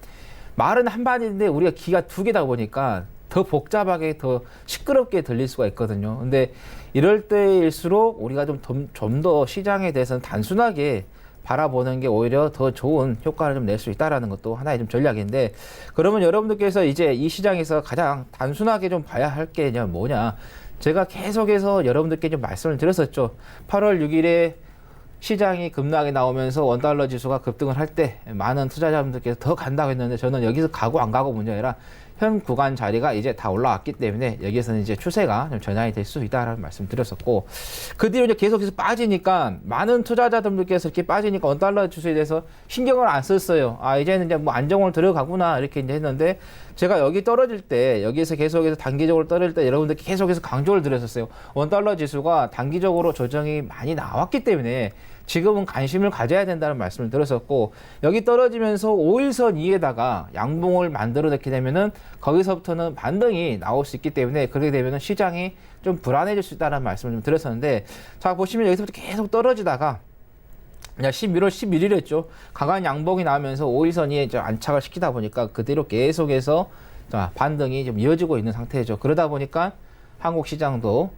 말은 한 반인데 우리가 기가 두 개다 보니까 더 복잡하게 더 시끄럽게 들릴 수가 있거든요. 근데 이럴 때일수록 우리가 좀 더 시장에 대해서는 단순하게 바라보는 게 오히려 더 좋은 효과를 좀 낼 수 있다라는 것도 하나의 좀 전략인데 그러면 여러분들께서 이제 이 시장에서 가장 단순하게 좀 봐야 할 게 뭐냐 제가 계속해서 여러분들께 좀 말씀을 드렸었죠. 8월 6일에 시장이 급락이 나오면서 원달러 지수가 급등을 할 때 많은 투자자분들께서 더 간다고 했는데 저는 여기서 가고 안 가고 문제 아니라 현 구간 자리가 이제 다 올라왔기 때문에 여기에서는 이제 추세가 좀 전환이 될 수 있다라는 말씀 드렸었고 그 뒤로 이제 계속해서 빠지니까 많은 투자자분들께서 이렇게 빠지니까 원달러 지수에 대해서 신경을 안 썼어요. 이제는 이제 뭐 안정을 들어가구나 이렇게 이제 했는데 제가 여기 떨어질 때 여기에서 계속해서 단기적으로 떨어질 때 여러분들 계속해서 강조를 드렸었어요. 원달러 지수가 단기적으로 조정이 많이 나왔기 때문에 지금은 관심을 가져야 된다는 말씀을 드렸었고 여기 떨어지면서 5일선 위에다가 양봉을 만들어냈게 되면은 거기서부터는 반등이 나올 수 있기 때문에 그렇게 되면은 시장이 좀 불안해질 수 있다는 말씀을 좀 드렸었는데 자 보시면 여기서부터 계속 떨어지다가 11월 11일 했죠. 강한 양봉이 나오면서 5일선 위에 안착을 시키다 보니까 그대로 계속해서 반등이 좀 이어지고 있는 상태죠. 그러다 보니까 한국 시장도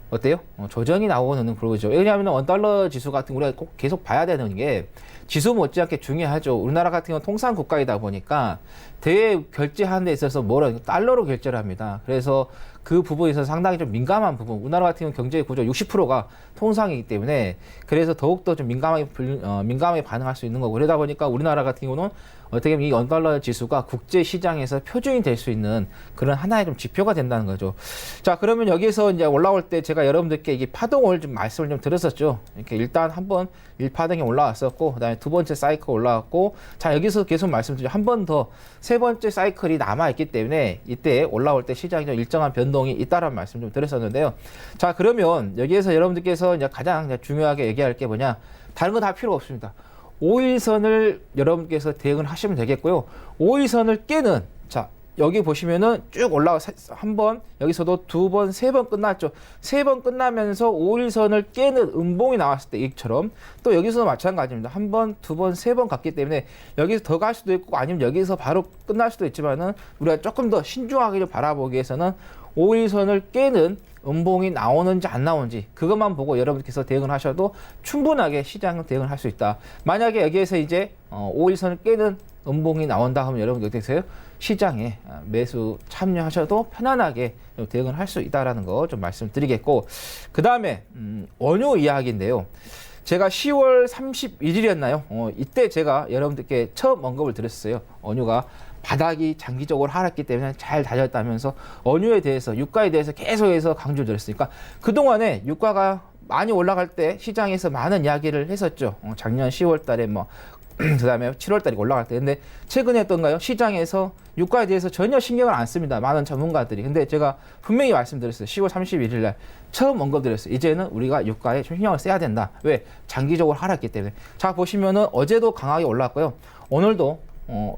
어때요? 조정이 나오는 그러죠. 왜냐하면 원달러 지수 같은 거 우리가 꼭 계속 봐야 되는 게 지수 못지않게 중요하죠. 우리나라 같은 경우는 통상 국가이다 보니까 대외 결제하는 데 있어서 달러로 결제를 합니다. 그래서 그 부분에 있어서 상당히 좀 민감한 부분. 우리나라 같은 경우 경제 구조 60%가 통상이기 때문에 그래서 더욱더 좀 민감하게 반응할 수 있는 거고 그러다 보니까 우리나라 같은 경우는 어떻게 보면 이 원달러 지수가 국제 시장에서 표준이 될 수 있는 그런 하나의 좀 지표가 된다는 거죠. 자, 그러면 여기서 이제 올라올 때 제가 여러분들께 이 파동을 좀 말씀을 좀 드렸었죠. 이렇게 일단 한번 1파동이 올라왔었고, 그 다음에 두 번째 사이클 올라왔고, 자, 여기서 계속 말씀드리죠. 한 번 더 세 번째 사이클이 남아있기 때문에 이때 올라올 때 시장이 좀 일정한 변동이 있다라는 말씀 좀 드렸었는데요. 자, 그러면 여기에서 여러분들께서 이제 가장 중요하게 얘기할 게 뭐냐. 다른 거 다 필요 없습니다. 5일선을 여러분께서 대응을 하시면 되겠고요. 5일선을 깨는, 자, 여기 보시면은 쭉 올라가 한 번, 여기서도 두 번, 세 번 끝났죠. 세 번 끝나면서 5일선을 깨는 음봉이 나왔을 때 이처럼 또 여기서도 마찬가지입니다. 한 번, 두 번, 세 번 갔기 때문에 여기서 더 갈 수도 있고 아니면 여기서 바로 끝날 수도 있지만은 우리가 조금 더 신중하게 바라보기 위해서는 5일선을 깨는 음봉이 나오는지 안 나오는지 그것만 보고 여러분께서 대응을 하셔도 충분하게 시장 대응을 할 수 있다. 만약에 여기에서 이제 5일선을 깨는 음봉이 나온다 하면 여러분 어떻게 되세요? 시장에 매수 참여하셔도 편안하게 대응을 할 수 있다라는 거 좀 말씀드리겠고 그 다음에 원유 이야기인데요. 제가 10월 31일이었나요? 이때 제가 여러분들께 처음 언급을 드렸어요. 원유가 바닥이 장기적으로 하락했기 때문에 잘 다졌다면서 원유에 대해서, 유가에 대해서 계속해서 강조를 드렸으니까 그동안에 유가가 많이 올라갈 때 시장에서 많은 이야기를 했었죠. 작년 10월 달에 그다음에 7월 달에 올라갈 때. 근데 최근에 어떤가요? 시장에서 유가에 대해서 전혀 신경을 안 씁니다. 많은 전문가들이. 근데 제가 분명히 말씀드렸어요. 10월 31일 날 처음 언급드렸어요. 이제는 우리가 유가에 좀 신경을 써야 된다. 왜? 장기적으로 하락했기 때문에. 자, 보시면은 어제도 강하게 올랐고요. 오늘도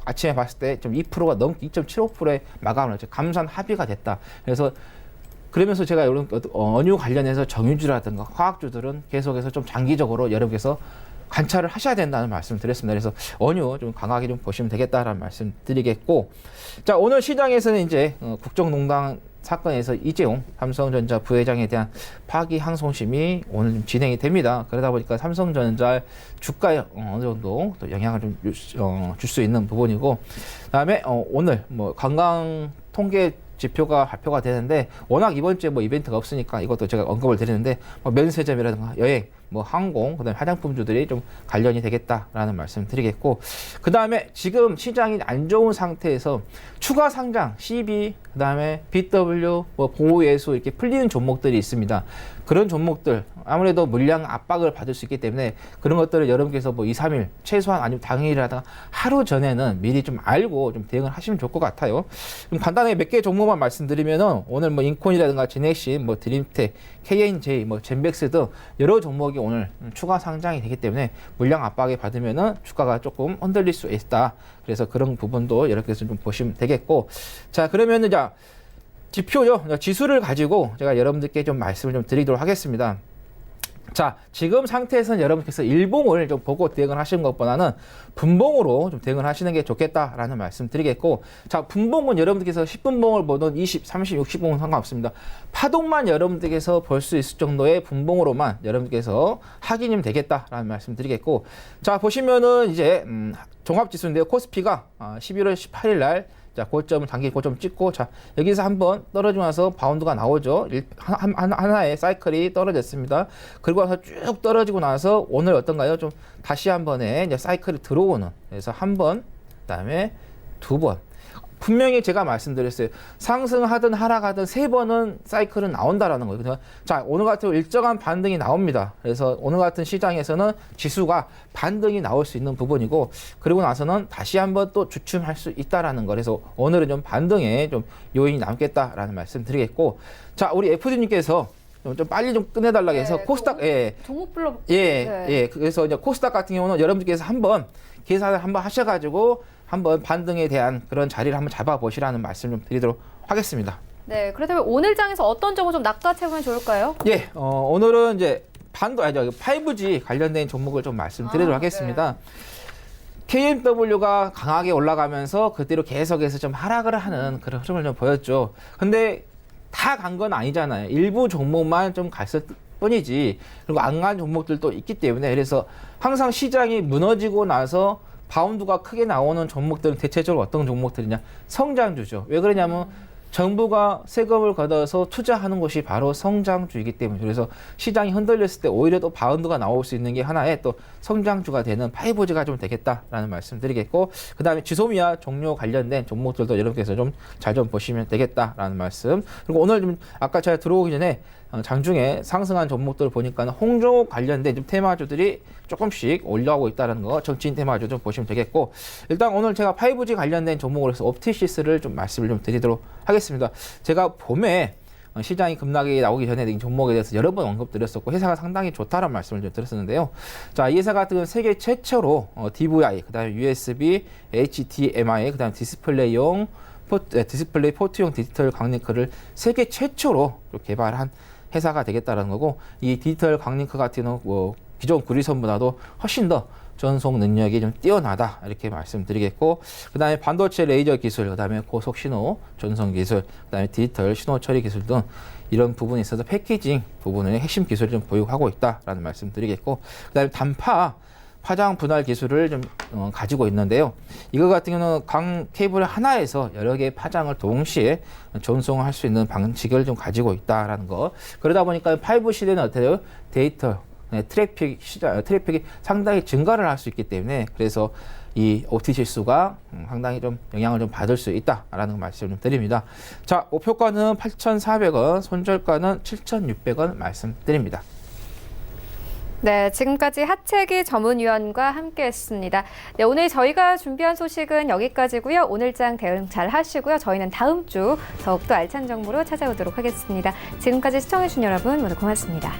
아침에 봤을 때 좀 2%가 넘게 2.75%에 마감을 했죠. 감산 합의가 됐다. 그래서 그러면서 제가 이런 원유 관련해서 정유주라든가 화학주들은 계속해서 좀 장기적으로 여러분께서 관찰을 하셔야 된다는 말씀 드렸습니다. 그래서 원유 좀 강하게 좀 보시면 되겠다라는 말씀 드리겠고, 자, 오늘 시장에서는 이제 국정농단 사건에서 이재용 삼성전자 부회장에 대한 파기항소심이 오늘 좀 진행이 됩니다. 그러다 보니까 삼성전자 주가에 어느 정도 또 영향을 좀 줄 수 있는 부분이고, 그다음에 오늘 관광 통계 지표가 발표가 되는데 워낙 이번 주에 이벤트가 없으니까 이것도 제가 언급을 드리는데 면세점이라든가 여행, 항공, 그다음에 화장품주들이 좀 관련이 되겠다라는 말씀 드리겠고, 그다음에 지금 시장이 안 좋은 상태에서 추가 상장, CB, 그다음에 BW, 보호예수 이렇게 풀리는 종목들이 있습니다. 그런 종목들 아무래도 물량 압박을 받을 수 있기 때문에 그런 것들을 여러분께서 2, 3일 최소한 아니면 당일이라든가 하루 전에는 미리 좀 알고 좀 대응을 하시면 좋을 것 같아요. 좀 간단하게 몇 개 종목만 말씀드리면은 오늘 인콘이라든가 제넥신, 드림텍, KNJ, 젠백스 등 여러 종목이 오늘 추가 상장이 되기 때문에 물량 압박을 받으면은 주가가 조금 흔들릴 수 있다. 그래서 그런 부분도 이렇게 해서 좀 보시면 되겠고, 자, 그러면은 지표죠. 지수를 가지고 제가 여러분들께 좀 말씀을 좀 드리도록 하겠습니다. 자, 지금 상태에서는 여러분께서 일봉을 좀 보고 대응을 하시는 것보다는 분봉으로 좀 대응을 하시는 게 좋겠다라는 말씀 드리겠고, 자, 분봉은 여러분들께서 10분봉을 보든 20, 30, 60봉은 상관없습니다. 파동만 여러분들께서 볼 수 있을 정도의 분봉으로만 여러분들께서 확인이면 되겠다라는 말씀 드리겠고, 자, 보시면은 이제 종합지수인데요. 코스피가 11월 18일 날 고점을 단기 고점 찍고, 자, 여기서 한번 떨어지고 나서 바운드가 나오죠. 하나의 사이클이 떨어졌습니다. 그리고 나서 쭉 떨어지고 나서 오늘 어떤가요? 좀 다시 한 번에 이제 사이클이 들어오는. 그래서 한 번, 그다음에 두 번. 분명히 제가 말씀드렸어요. 상승하든 하락하든 세 번은 사이클은 나온다라는 거예요. 자, 오늘 같은 일정한 반등이 나옵니다. 그래서 오늘 같은 시장에서는 지수가 반등이 나올 수 있는 부분이고, 그리고 나서는 다시 한번 또 주춤할 수 있다라는 거. 그래서 오늘은 좀 반등에 좀 요인이 남겠다라는 말씀 드리겠고, 자, 우리 FD님께서 좀 빨리 좀 끝내달라고 해서 코스닥, 종목별로. 그래서 이제 코스닥 같은 경우는 여러분들께서 한번 계산을 한번 하셔가지고 한번 반등에 대한 그런 자리를 한번 잡아보시라는 말씀 좀 드리도록 하겠습니다. 네, 그렇다면 오늘 장에서 어떤 점을 좀 낚아채보면 좋을까요? 오늘은 이제 5G 관련된 종목을 좀 말씀드리도록 하겠습니다. KMW가 강하게 올라가면서 그대로 계속해서 좀 하락을 하는 그런 흐름을 좀 보였죠. 근데 다 간 건 아니잖아요. 일부 종목만 좀 갔을 뿐이지. 그리고 안 간 종목들도 있기 때문에, 그래서 항상 시장이 무너지고 나서 바운드가 크게 나오는 종목들은 대체적으로 어떤 종목들이냐? 성장주죠. 왜 그러냐면 정부가 세금을 걷어서 투자하는 곳이 바로 성장주이기 때문에, 그래서 시장이 흔들렸을 때 오히려 또 바운드가 나올 수 있는 게 하나의 또 성장주가 되는 5G가 좀 되겠다라는 말씀 드리겠고, 그 다음에 지소미아 종료 관련된 종목들도 여러분께서 좀 잘 좀 보시면 되겠다라는 말씀. 그리고 오늘 좀 아까 제가 들어오기 전에 장중에 상승한 종목들을 보니까 홍조 관련된 좀 테마주들이 조금씩 올라오고 있다는 거, 정치인 테마주 좀 보시면 되겠고, 일단 오늘 제가 5G 관련된 종목으로 해서 옵티시스를 좀 말씀을 좀 드리도록 하겠습니다. 제가 봄에 시장이 급락이 나오기 전에 이 종목에 대해서 여러 번 언급드렸었고, 회사가 상당히 좋다는 말씀을 좀 드렸었는데요. 자, 이 회사 같은 경우는 세계 최초로 DVI, 그 다음에 USB, HDMI, 그 다음에 디스플레이용 디스플레이 포트용 디지털 강링크를 세계 최초로 개발한 회사가 되겠다는 거고, 이 디지털 강링크 같은 경우 기존 구리선보다도 훨씬 더 전송 능력이 좀 뛰어나다, 이렇게 말씀드리겠고, 그 다음에 반도체 레이저 기술, 그 다음에 고속 신호 전송 기술, 그 다음에 디지털 신호 처리 기술 등 이런 부분에 있어서 패키징 부분의 핵심 기술을 좀 보유하고 있다라는 말씀드리겠고, 그 다음에 단파 화장 분할 기술을 좀 가지고 있는데요. 이거 같은 경우는 강 케이블 하나에서 여러 개의 파장을 동시에 전송할 수 있는 방식을 좀 가지고 있다라는 거. 그러다 보니까 5 시대는 어때요? 데이터 트래픽이 상당히 증가를 할 수 있기 때문에 그래서 이 OT 지수가 상당히 좀 영향을 좀 받을 수 있다라는 말씀을 좀 드립니다. 자, 목표가는 8,400원, 손절가는 7,600원 말씀드립니다. 네, 지금까지 하채기 전문위원과 함께했습니다. 네, 오늘 저희가 준비한 소식은 여기까지고요. 오늘장 대응 잘 하시고요. 저희는 다음 주 더욱더 알찬 정보로 찾아오도록 하겠습니다. 지금까지 시청해주신 여러분 모두 고맙습니다.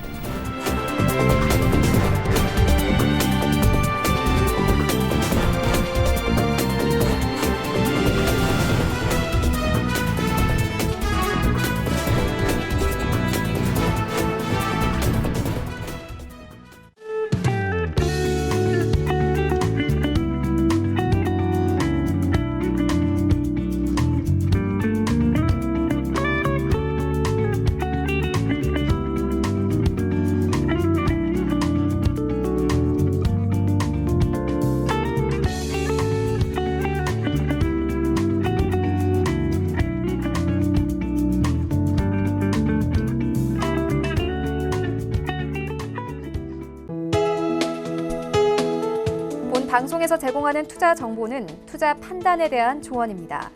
방송에서 제공하는 투자 정보는 투자 판단에 대한 조언입니다.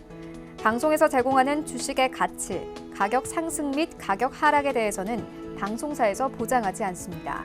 방송에서 제공하는 주식의 가치, 가격 상승 및 가격 하락에 대해서는 방송사에서 보장하지 않습니다.